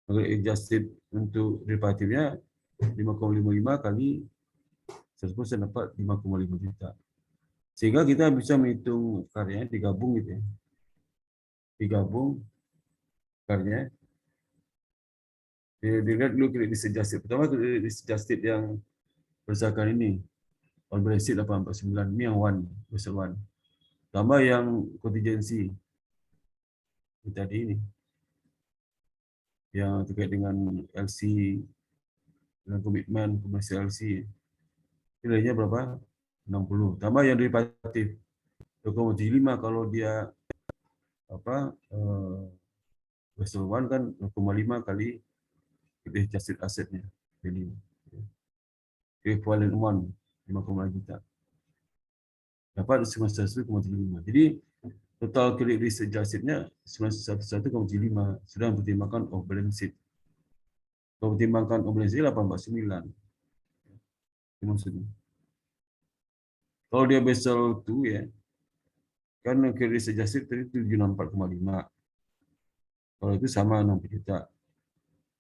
Kalau adjusted untuk derivatifnya 5,55 kali 100% dapat 5,5 juta. Sehingga kita bisa menghitung karyanya digabung gitu ya. Digabung karyanya. Dilihat dulu kredit adjusted. Pertama kredit adjusted yang berdasarkan ini. On balance sheet 849 ini yang one, Basel One. Tambah yang contingency. Tadi ini. yang terkait dengan LC, dengan komitmen komersial LC. Nilainya berapa? 60. Tambah yang derivatif 2,75 kalau dia apa Basel One kan 0,5 kali adjusted asetnya. Jadi equivalent one 5,5 juta. Dapat 91,75. Jadi total credit risk adjustednya 91,75 sudah mempertimbangkan off balance sheet. Kalau mempertimbangkan off balance sheet 849. Itu maksudnya. Kalau dia Basel 2 ya, kan credit risk adjusted tadi 764,5. Kalau itu sama 60 juta.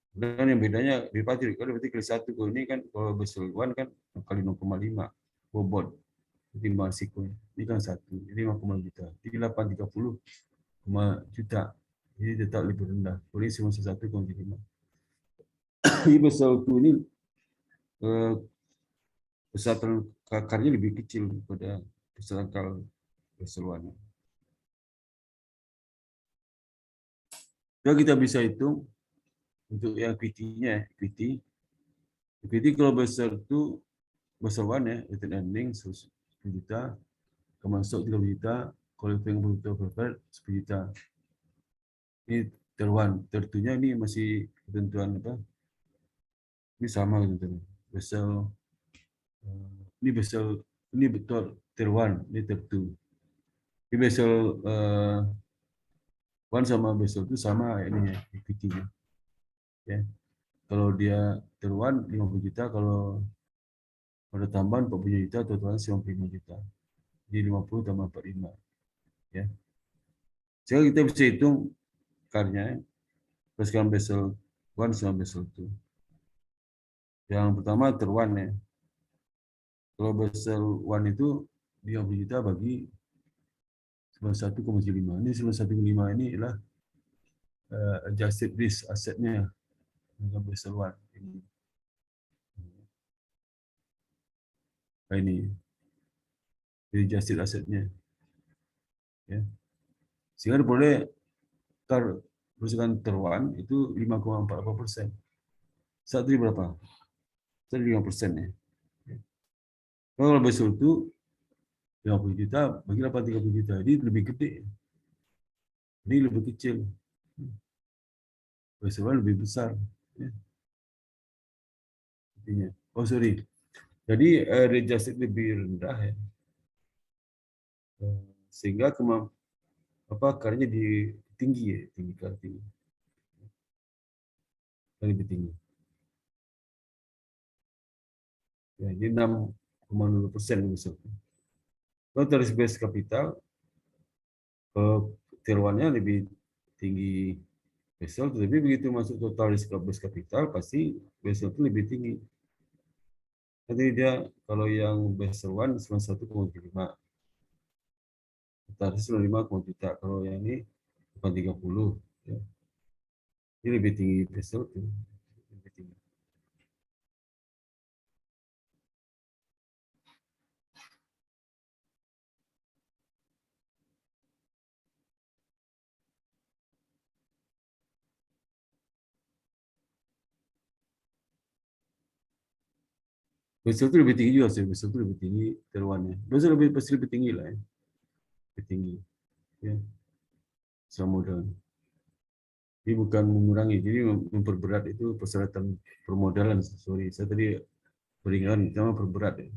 Dan yang bedanya derivatif, kalau berarti kali 1, kalau ini kan kalau Basel 1 kan kali 0,5 bobot pertimbangan risikonya. Ini kan 1, jadi 5,5 juta. Jadi 830 juta. Jadi tetap lebih rendah. Boleh 1,5. Ini Basel 2 ini besaran kakarnya lebih kecil daripada besaran kal Basel 1. Jadi kita bisa hitung untuk yang equity-nya, equity kalau Basel 2, Basel 1 ya, return earning 10 juta, kemasuk 30 juta, kalau yang bruto preferred 10 juta. Ini tertunya ini masih ketentuan apa? Ini sama ketentuan. Basel ini betul terwan, ini tertu. Ini Basel 1 sama Basel itu sama ini ya, equity-nya. Ya. Kalau dia terwan 50 juta, kalau ada tambahan 40 juta, totalnya 95 juta. Jadi 50 tambah 45. Ya. Sekarang kita bisa hitung karnya, berdasarkan Basel 1 sama Basel 2. Yang pertama terwan ya. Kalau Basel 1 itu 50 juta bagi 91,75. Ini 91,5 ini adalah adjusted risk asetnya dengan Basel 1. Ini adjusted asetnya. Ya. Sehingga boleh berdasarkan terwan itu 5,44%. Saat ini berapa? Saat 5% ya. Kalau Basel itu 50 juta bagi 830 juta, jadi lebih gede. Ini lebih kecil. Basel 1 lebih besar. Ya. Oh sorry. Jadi adjusted lebih rendah ya. Sehingga akarnya tinggi ya, tinggi. Lebih tinggi. Ya, jadi 6,0% misalnya. Kalau dari base capital, tier-1-nya lebih tinggi Basel, tetapi begitu masuk total risk base capital, pasti Basel itu lebih tinggi. Nanti dia kalau yang Basel 1 91,5, total risk 95 juta. Kalau yang ini 30. Ya. Ini lebih tinggi Basel itu. Lebih tinggi. Basel itu lebih tinggi juga sih. Basel itu lebih tinggi tier-1-nya. Basel pasti lebih tinggi lah ya. Lebih tinggi. Ya. Sama modal. Ini bukan mengurangi, jadi memperberat itu persyaratan permodalan. Sorry, saya tadi beringat sama perberat ya.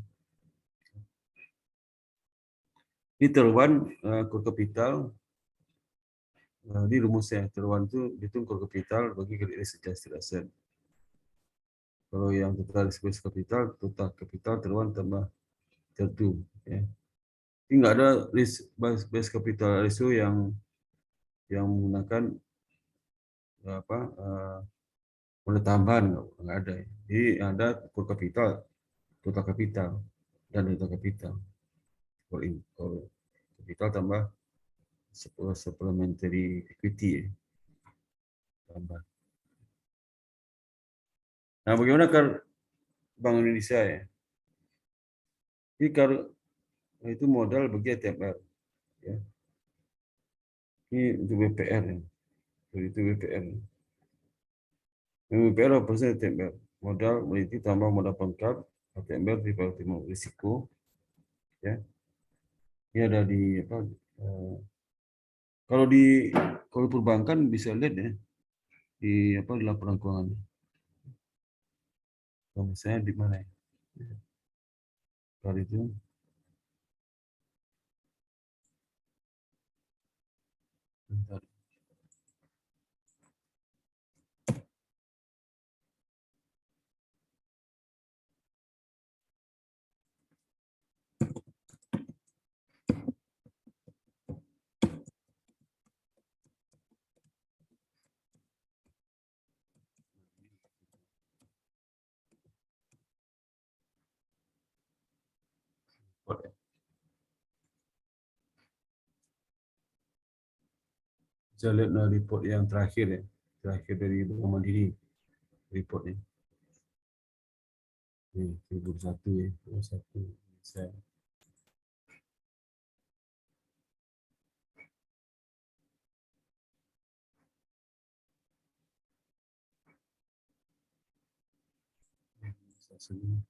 Ini tier-1 core capital. Ini rumusnya, tier-1 itu hitung core capital bagi credit risk adjusted asset. Kalau yang total risk based capital, total capital tier-1 tambah tier-2. Ya. Ini nggak ada risk based capital ratio yang menggunakan apa modal tambahan, nggak ada. Jadi yang ada core capital, total capital dan total capital. Core capital tambah supplementary equity ya. Tambah. Nah, bagaimana kalau Bank Indonesia ya? Ini kalau itu modal bagi ATMR. Ya. Ini untuk BPR ya. Jadi itu BPR. MPR apa sih TMR? Modal meneliti tambah modal pelengkap, TMR di optimal risiko, ya. Ini ada di apa? Kalau di kalau perbankan bisa lihat ya di apa di laporan keuangan. Kalau misalnya di mana ya? Kalau itu bentar. Saya lihat report yang terakhir ya, terakhir dari Bank Mandiri reportnya. Ini 2021 ya, 2021. Saya sebut.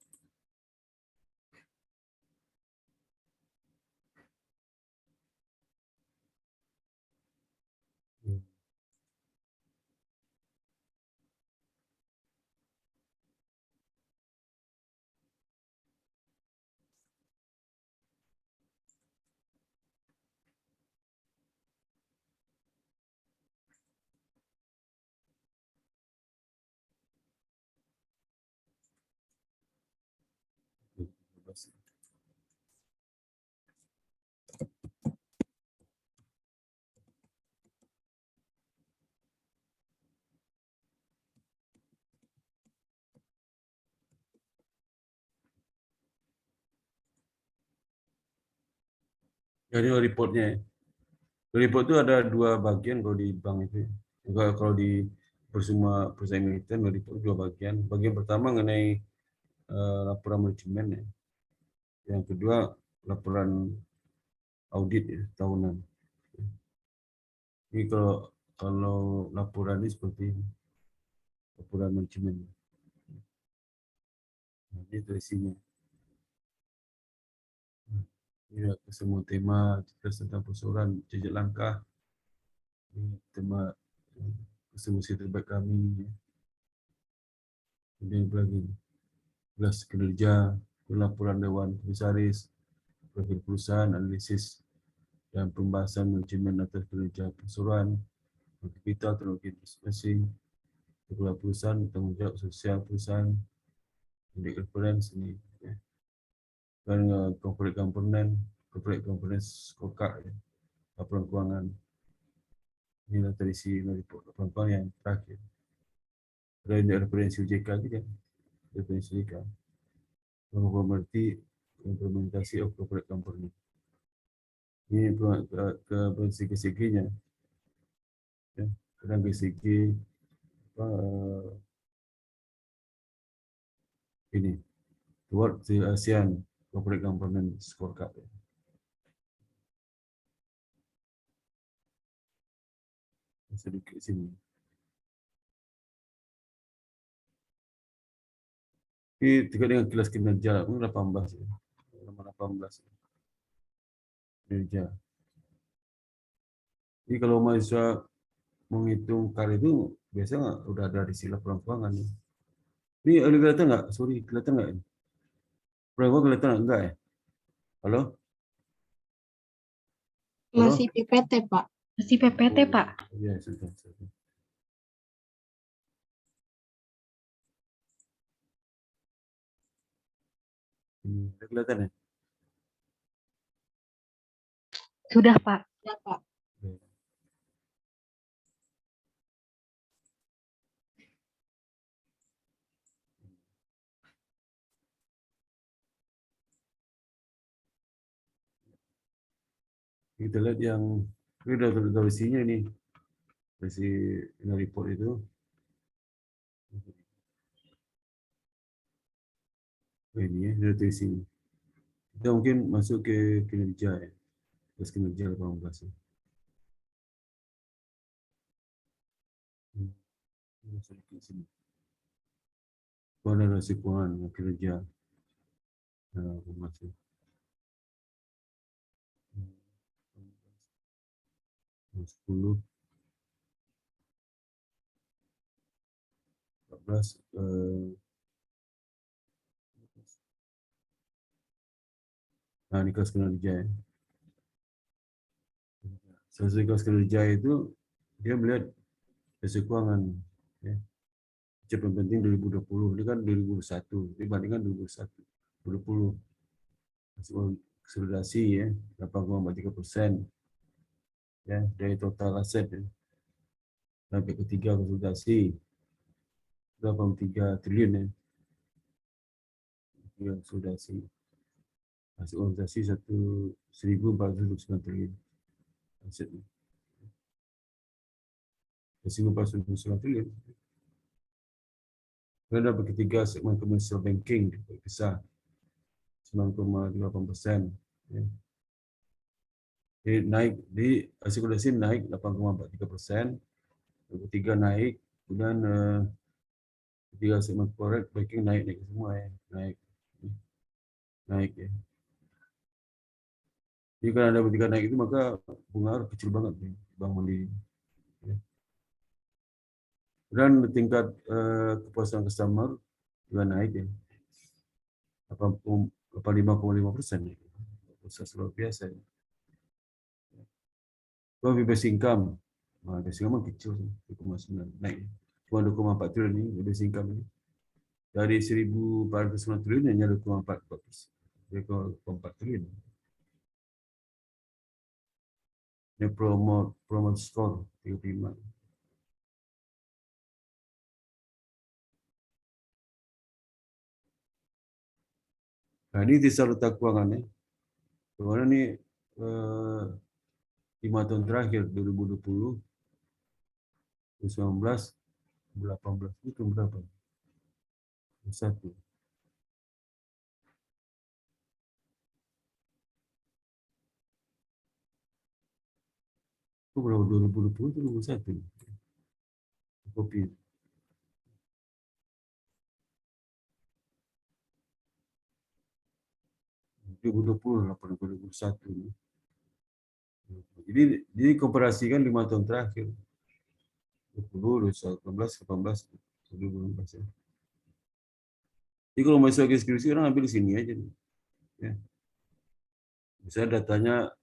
Jadi reportnya ya. Report itu ada dua bagian kalau di bank itu. Kalau di semua perusahaan militer, report dua bagian. Bagian pertama mengenai laporan manajemen ya. Yang kedua laporan audit ya, tahunan. Ini kalau laporan ini seperti ini, laporan manajemen. Nah, ini itu isinya. Ini semua tema tentang persoalan jejak langkah, ini tema kontribusi terbaik kami, ya. Kemudian lagi belas kinerja, laporan Dewan Komisaris, profil perusahaan, analisis dan pembahasan manajemen atas kinerja perseroan, kapital, teknologi masing-masing, kepala perusahaan, tanggung jawab sosial perusahaan, indeks reference ini, ya. Dan corporate governance scorecard, ya. Laporan keuangan. Ini dari si laporan keuangan yang terakhir. Ada indeks referensi UJK juga, referensi UJK. Menghormati implementasi of corporate governance. Ini ke segi-seginya, ya. Kadang ke segi apa, ini toward the ASEAN Corporate Governance Scorecard. Sedikit sini. Ini terkait dengan kelas kinerja, 18 ya. Nomor 18 ya. Kinerja. Jadi kalau mahasiswa menghitung KAR itu biasanya udah ada di sila keuangan. Ini kelihatan nggak? Sorry, kelihatan nggak? Berapa kelihatan nggak ya? Halo? Halo? Masih PPT, Pak. Masih PPT, Pak. Iya, sudah. Ini kelihatan ya? Sudah, Pak. Ya, Pak. Kita lihat yang ini udah isinya ini. Versi report itu. Ini ya, dari sini. Kita mungkin masuk ke kinerja ya. Terus kinerja 18 ya. Sedikit sini. pada nasi keuangan kerja masuk 10, 14, nah ini kelas kinerja ya. Selesai kelas kinerja itu dia melihat nasi keuangan ya. Yang penting 2020, ini kan 2021, dibandingkan 2021, 2020 konsolidasi ya 8,3% ya dari total aset ya. Sampai ketiga konsolidasi 83 triliun ya. Konsolidasi hasil konsolidasi 1.429 triliun asetnya. 1.429 triliun. Kemudian dapat ketiga segmen komersial banking besar 9,8%. Ya. Jadi naik di hasil konsolidasi naik 8,43%. Ketiga naik, kemudian ketiga segmen corporate banking naik semua ya, naik ya. Jadi kalau ada bertiga naik itu maka pengaruh kecil banget nih Bank Mandiri. Ya. Dan tingkat kepuasan customer juga naik ya, 85,5%. Proses luar biasa ya. Kalau bebas income, bebas income kecil 2,9 naik, cuma 2,4 triliun ini bebas income ini. Dari 1.409 triliun hanya 2,4 triliun. Ini promote score 35. Nah ini di saluta keuangannya. Keuangan ini 5 tahun terakhir 2020, 2019, 2018 itu berapa? 1. Itu berapa 2020 itu 21. Kopi. 2020 2021. Jadi komparasikan 5 tahun terakhir. 20, 2018, 18, 2019 ya. Jadi kalau masuk ke skripsi orang ambil di sini aja. Ya. Misalnya datanya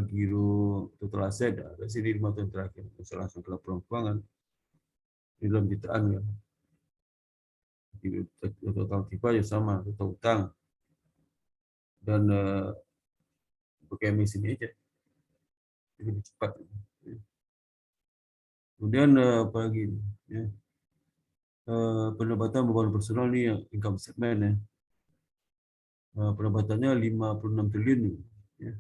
giro total aset ada sini 5 tahun terakhir. Bisa langsung ke laporan keuangan. Di dalam jutaan ya. Total tipe ya sama, total utang. Dan pakai sini aja. Lebih cepat. Kemudian apa lagi? Ya. Pendapatan beban personal nih yang income statement ya. Pendapatannya 56 triliun ya.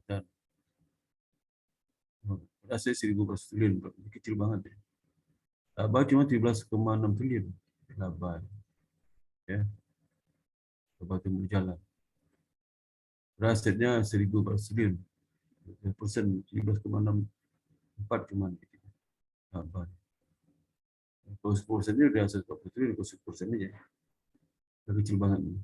Dan aset 1.000 triliun, kecil banget ya. Laba cuma 17,6 triliun laba ya. Laba temu jalan. Asetnya 1.000 triliun. Persen 17,64 cuma laba. Kalau 10% ini udah 140 triliun, kalau 10% aja. Kecil banget nih.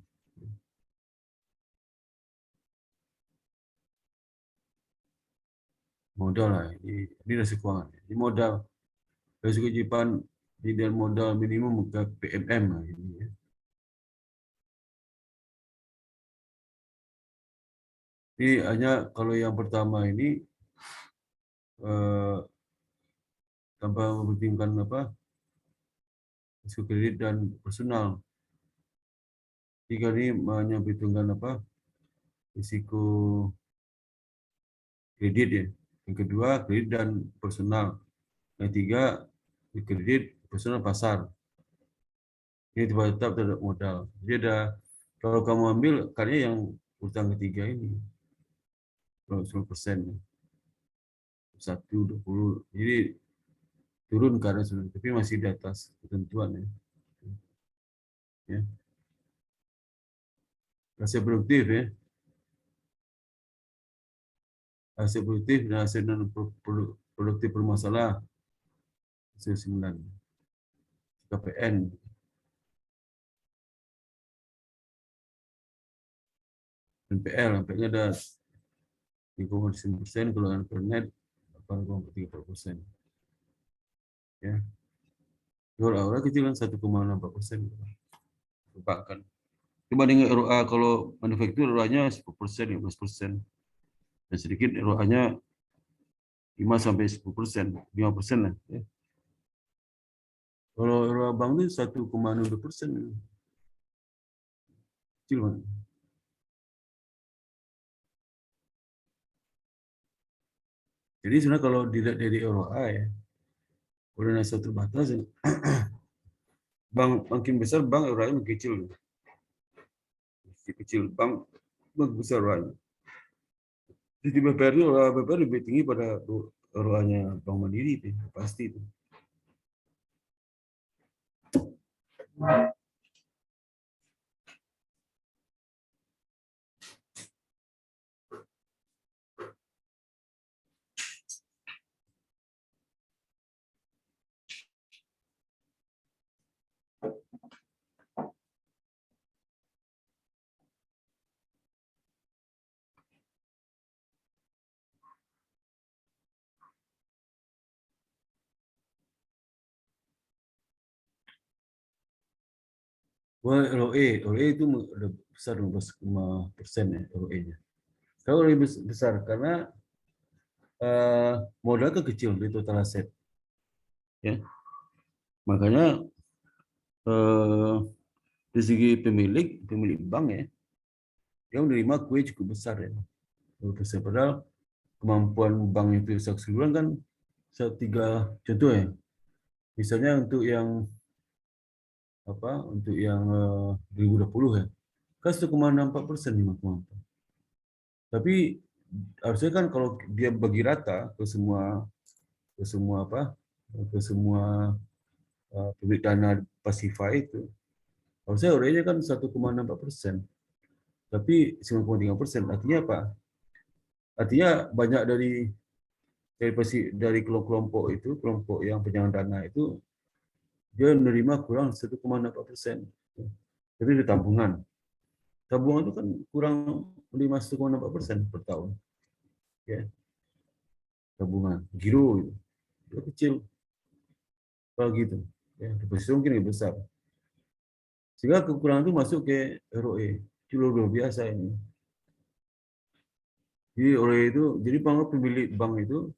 Modal lah, ini nasi keuangan. Ini modal. Resiko kewajiban tidak modal minimum ke PMM lah ini ya. Ini hanya kalau yang pertama ini tanpa mempentingkan apa risiko kredit dan personal. Tiga ini hanya perhitungkan apa risiko kredit ya. Yang kedua kredit dan personal. Yang tiga kredit personal pasar. Ini tetap terhadap modal. Jadi ada kalau kamu ambil karya yang utang ketiga ini 10%. 1, 20. Jadi turun karena sudah, tapi masih di atas ketentuan ya. Ya. Hasil produktif ya. Hasil produktif dan hasil non produktif bermasalah hasil 9. KPN. NPL-nya ada 3,9%, kalau internet 8,3%. Ya. ROA kecil kan 1,64%. Perbankan. Cuma dengan ROA kalau manufaktur ROA-nya 10%, 15%. Dan sedikit ROA-nya 5-10%, 5% lah. Ya. Kalau ROA bank itu 1,02%. Kecil banget. Jadi sebenarnya kalau dilihat dari ROA ya, udah nasabah terbatas, ya. Bank makin besar, bank ROA-nya makin kecil. Kecil bank besar ROA-nya. Jadi BPR lebih tinggi pada ROA-nya Bank Mandiri itu, pasti itu. ROE itu udah besar 15% ya ROE-nya. Kalau lebih besar karena modal kecil di total aset. Ya. Makanya dari segi pemilik bank ya, dia menerima kue cukup besar ya. 20%. Padahal kemampuan bank itu keseluruhan kan 3 contoh ya. Misalnya untuk yang 2020 ya, kan 1,64% kemampuan. Tapi harusnya kan kalau dia bagi rata ke semua pemilik dana Pasifa itu, harusnya ROE-nya kan 1,64%. Tapi 9,3%. Artinya apa? Artinya banyak dari kelompok yang penyandang dana itu, dia menerima kurang 1,4%. Jadi di tabungan. Tabungan itu kan kurang 1,4% per tahun. Ya. Tabungan. Giro itu. Itu kecil. Kalau gitu. Ya, deposito mungkin lebih besar. Sehingga kekurangan itu masuk ke ROE. Itu luar biasa ini. Jadi ROE itu, jadi pemilik bank itu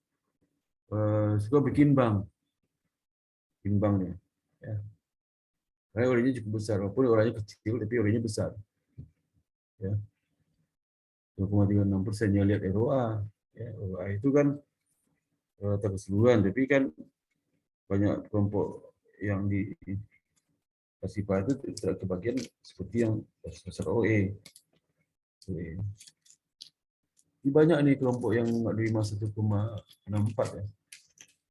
suka bikin bank. Bikin banknya. Ya. Karena orangnya cukup besar, walaupun orangnya kecil, tapi orangnya besar. Ya. 2,36% yang lihat ROA. Ya, ROA itu kan keseluruhan, tapi kan banyak kelompok yang di Pasifa itu tidak kebagian seperti yang dasar OE. Ini banyak nih kelompok yang nggak terima 1,64 ya.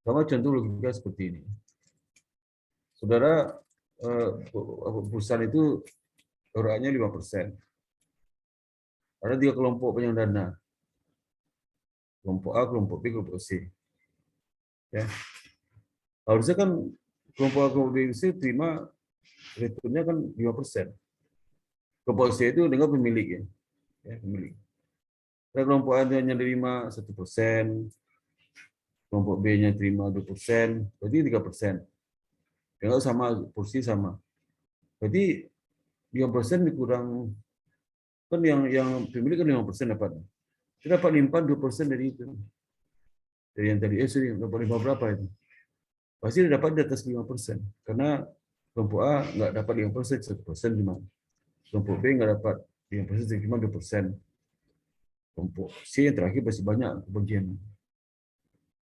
Sama contoh logika seperti ini. Saudara perusahaan itu ROA-nya 5%. Ada 3 kelompok penyandang dana. Kelompok A, kelompok B, kelompok C. Ya. Harusnya kan kelompok A, kelompok B, C terima returnnya kan 5%. Kelompok C itu dengan pemilik ya, pemilik. Dan kelompok A hanya terima 1%, kelompok B-nya terima 2%, berarti 3%. Kalau sama porsi sama. Berarti 5% dikurang, kan yang pemilik kan 5% dapat. Dia dapat limpah 2% dari itu. Dari yang tadi, dapat limpah berapa itu? Pasti dia dapat di atas 5%. Karena kelompok A nggak dapat 5%, 1% cuma. Kelompok B nggak dapat 5%, cuma 2%. Kelompok C yang terakhir masih banyak kebagian.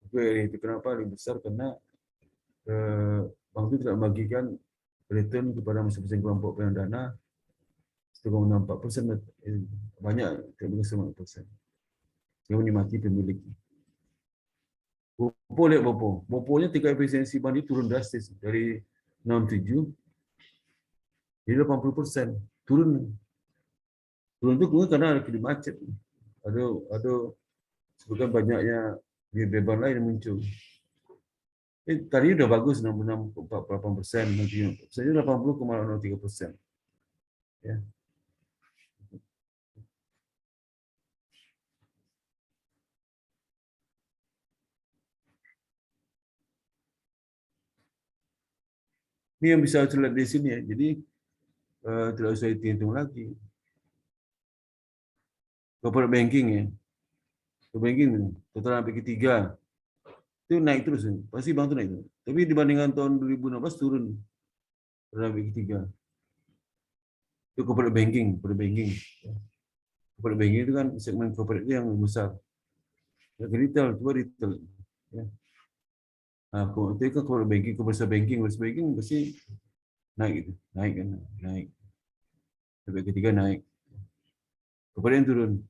Itu kenapa lebih besar, karena bank itu tidak membagikan return kepada masing-masing kelompok penyandang dana 1,64%, banyak tidak bisa 1,5%. Yang menikmati pemilik. Bopo lihat Bopo. Boponya tingkat efisiensi bank itu turun drastis dari 67 jadi 80%. Turun itu karena ada macet. Ada sebutkan banyaknya biaya bank lain yang muncul. Tadi udah bagus 66,48%, saja 80,03%. Ya. Ini yang bisa saya lihat di sini ya. Jadi tidak usah hitung lagi. Corporate banking ya. Corporate banking total sampai ketiga itu naik terus ya. Pasti bank itu naik. Tapi dibandingkan tahun 2016 turun sampai ketiga. Itu corporate banking, corporate banking. Corporate banking itu kan segmen corporate itu yang besar. Ya, retail, coba retail. Ya. Nah, itu kan corporate banking, commercial banking pasti naik gitu, naik kan, naik. Sampai ketiga naik. Kemudian turun.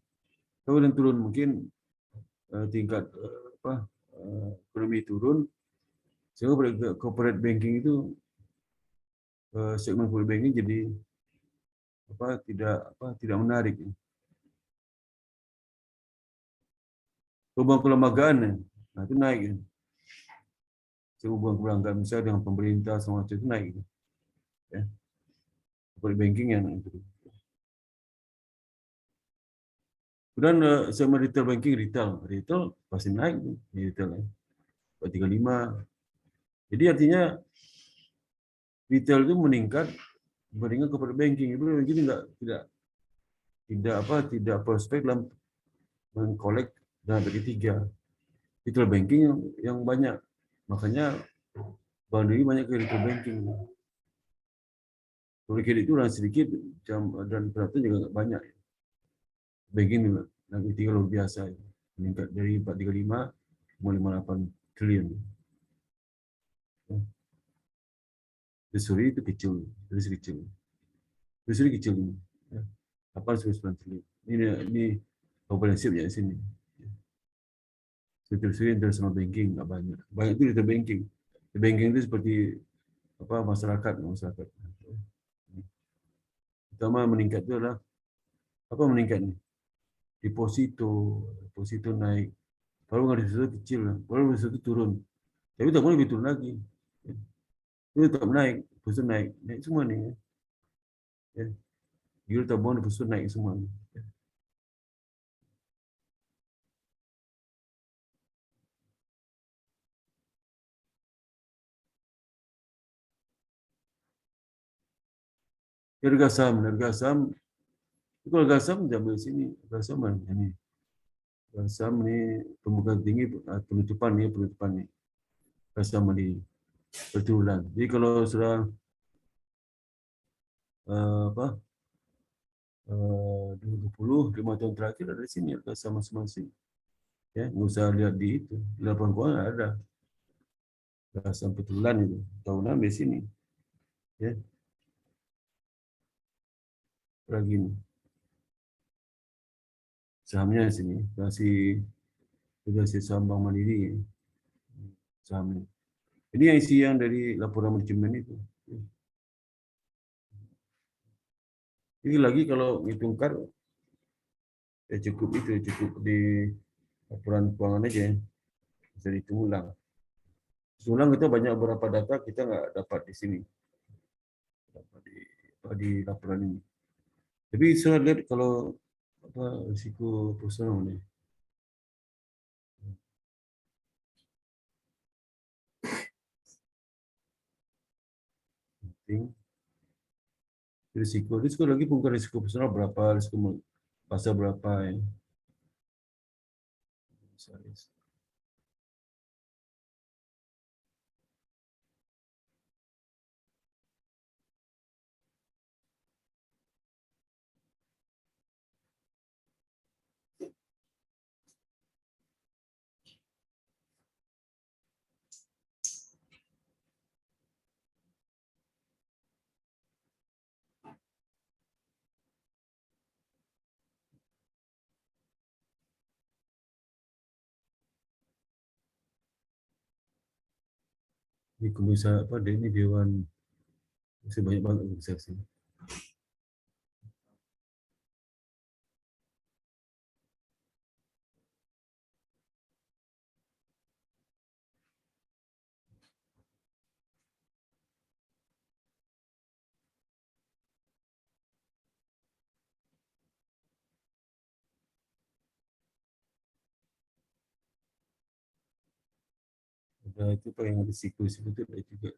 Kemudian turun mungkin tingkat ekonomi turun. Sehingga corporate banking itu segmen corporate banking jadi tidak menarik. Hubungan kelembagaan, nah itu naik. Hubungan kelembagaan misalnya dengan pemerintah semua itu naik. Ya. Corporate banking yang itu. Kemudian segmen retail banking, retail pasti naik di retail ya. 35. Jadi artinya retail itu meningkat dibandingkan corporate banking. Corporate banking tidak prospek dalam mengkolek dana ketiga. Retail banking yang banyak. Makanya Bank Mandiri banyak ke retail banking. Kalau kredit itu sedikit dan perhatian juga nggak banyak. Banking dana ketiga luar biasa. Meningkat dari 435 ke 58 triliun. Treasury itu kecil, treasury kecil. Treasury kecil ini. 8,9 triliun. Ini komprehensif ya di sini. Treasury international banking nggak banyak. Banyak itu retail banking. Retail banking itu seperti masyarakat. Pertama meningkat itu adalah meningkat nih? Deposito naik. Kalau nggak deposito kecil, kalau deposito turun. Tapi tak boleh turun lagi. Itu tetap naik, deposito naik semua nih. Ya. Yield tabungan deposito naik semua. Harga saham, itu harga saham jambil sini, harga saham ini. Harga saham ini pembukaan tinggi, penutupan nih. Harga saham di berturunan. Jadi kalau sudah 5 tahun terakhir ada di sini harga saham masing-masing. Ya, nggak usah lihat di itu. Di laporan keuangan ada. Harga saham berturunan itu. Tahunan di sini. Ya. Lagi nih. Sahamnya di sini. Kasih saham Bank Mandiri. Sahamnya. Ini yang isi yang dari laporan manajemen itu. Ini lagi kalau ngitung kar, ya cukup di laporan keuangan aja, bisa dihitung ulang. Ulang itu banyak beberapa data kita nggak dapat di sini, dapat di laporan ini. Tapi saya lihat kalau risiko personal nih. Risiko lagi bukan risiko personal berapa, risiko pasar berapa ya. Ini komisi ini dewan, masih banyak banget organisasi. Udah itu Pak yang ada siklus itu ada juga.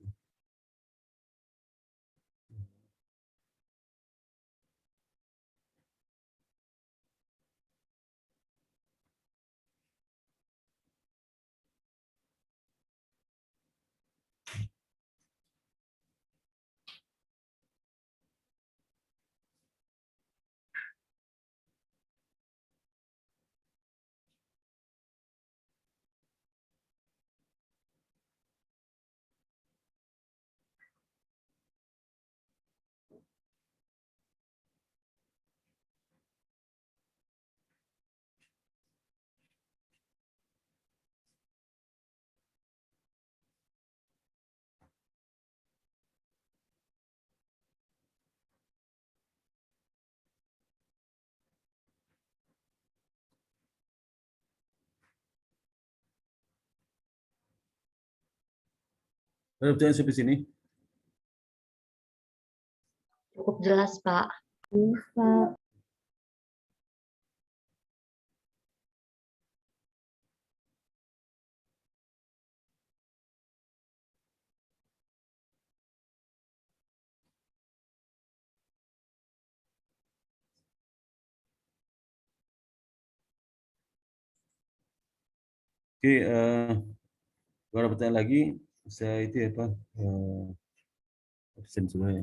Ada pertanyaan sampai sini? Cukup jelas, Pak. Oke, kalau ada pertanyaan lagi, saya itu ya Pak, absen semuanya.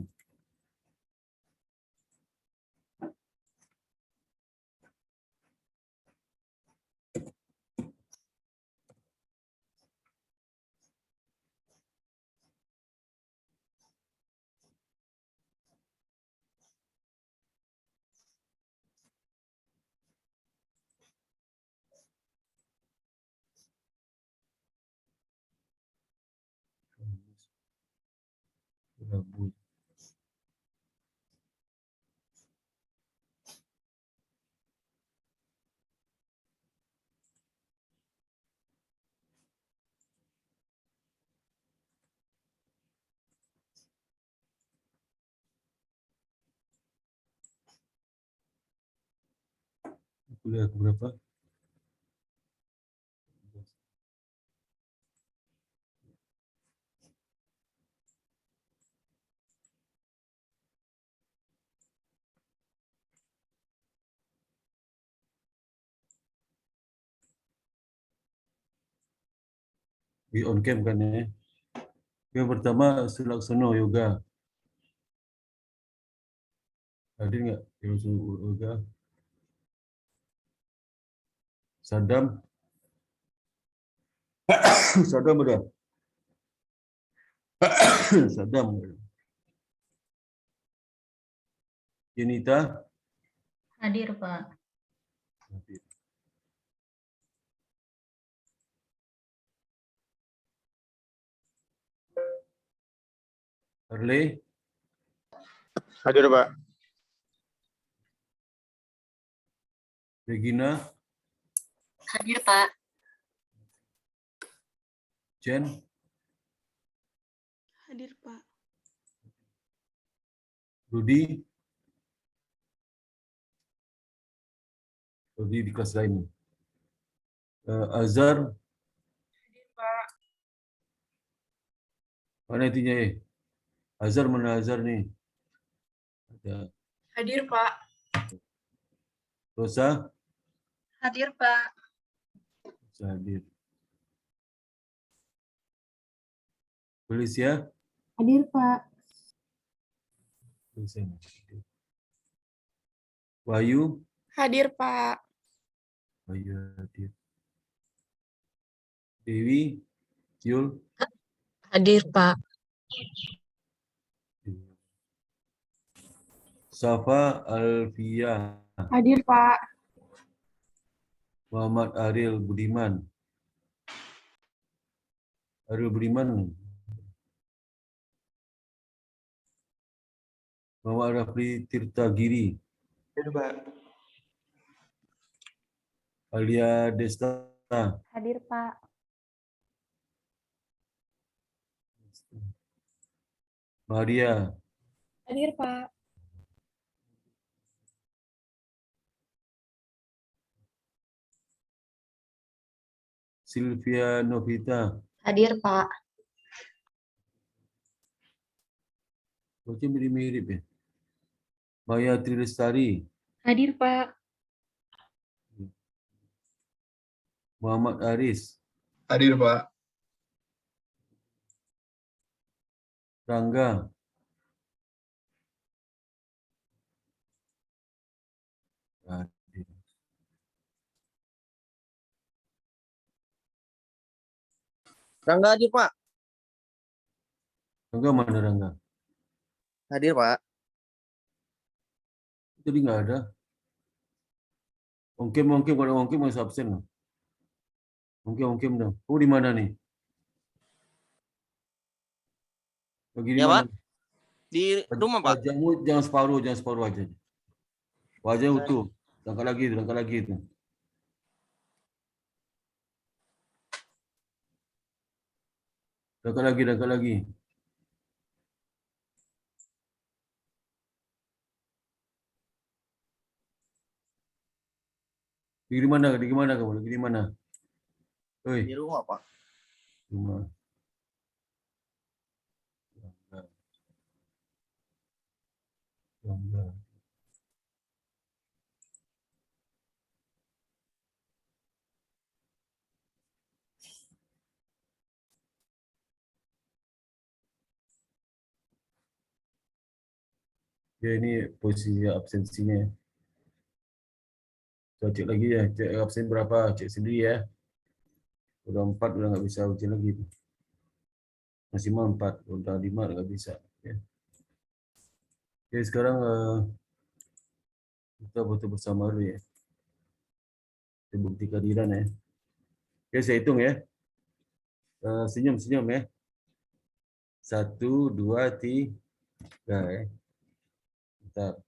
Rabu. Kuliah ke berapa? Di on cam kan ya. Yang pertama Sulaksono Yoga. Hadir nggak? Yoga. Sadam. Sadam udah. Sadam. Yenita. Hadir, Pak. Hadir. Harley. Hadir, Pak. Regina. Hadir, Pak. Jen. Hadir, Pak. Rudi. Rudi di kelas lain. Azhar. Hadir, Pak. Mana itunya ya? Azhar mana Azhar nih? Ada Hadir, Pak. Rosa. Hadir, Pak. Rosa hadir. Felicia. Hadir, Pak. Felicia nggak hadir. Wahyu. Hadir, Pak. Wahyu hadir. Dewi. Yul. Hadir, Pak. Safa Alfia. Hadir, Pak. Muhammad Ariel Budiman. Ariel Budiman. Muhammad Rafli Tirta Giri. Hadir, Pak. Alia Desta. Hadir, Pak. Maria. Hadir, Pak. Sylvia Novita. Hadir, Pak. Macam mirip-mirip ya. Maya Trilestari, Hadir, Pak. Muhammad Aris, Hadir, Pak. Rangga, hadir. Rangga hadir, Pak. Rangga mana Rangga? Hadir, Pak. Tadi nggak ada. Ongkim kalau ongkim masih absen. Ongkim dong. Oh di mana nih? Lagi di Ya, mana? Pak. Di rumah, Pak. Wajahmu jangan separuh aja. Wajah utuh. Langkah lagi itu. Langkah lagi. Di mana kamu? Lagi di mana? Oi, Di rumah, Pak. rumah. Rangga. Ya ini posisi absensinya. Saya cek lagi ya, cek absen berapa, cek sendiri ya. Udah 4 udah nggak bisa ujian lagi. Maksimal 4, udah 5 nggak bisa. Ya. Oke, sekarang kita foto bersama dulu ya. Kita bukti kehadiran ya. Oke, saya hitung ya. Senyum ya. 1, 2, 3 ya. Bentar.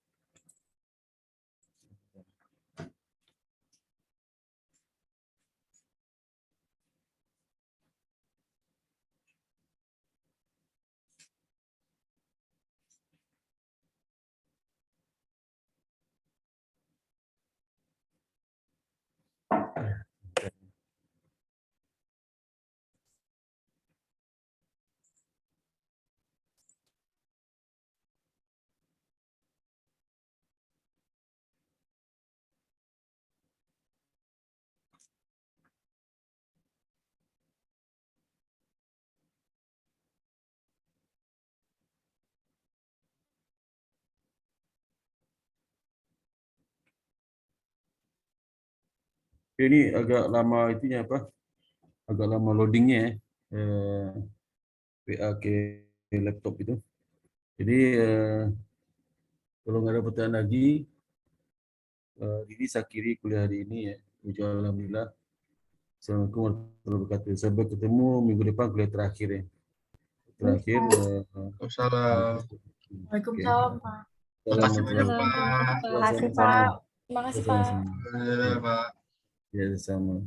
Oke, ini agak lama itunya apa? Agak lama loadingnya ya. WA ke laptop itu. Jadi kalau nggak ada pertanyaan lagi, ini saya akhiri kuliah hari ini ya. Ujian alhamdulillah. Assalamualaikum warahmatullahi wabarakatuh. Sampai ketemu minggu depan kuliah terakhir ya. Terakhir. Waalaikumsalam. Waalaikumsalam, Pak. Makasih banyak, Pak. Terima kasih, Pak. Terima kasih, Pak. Pak. Ya, sama.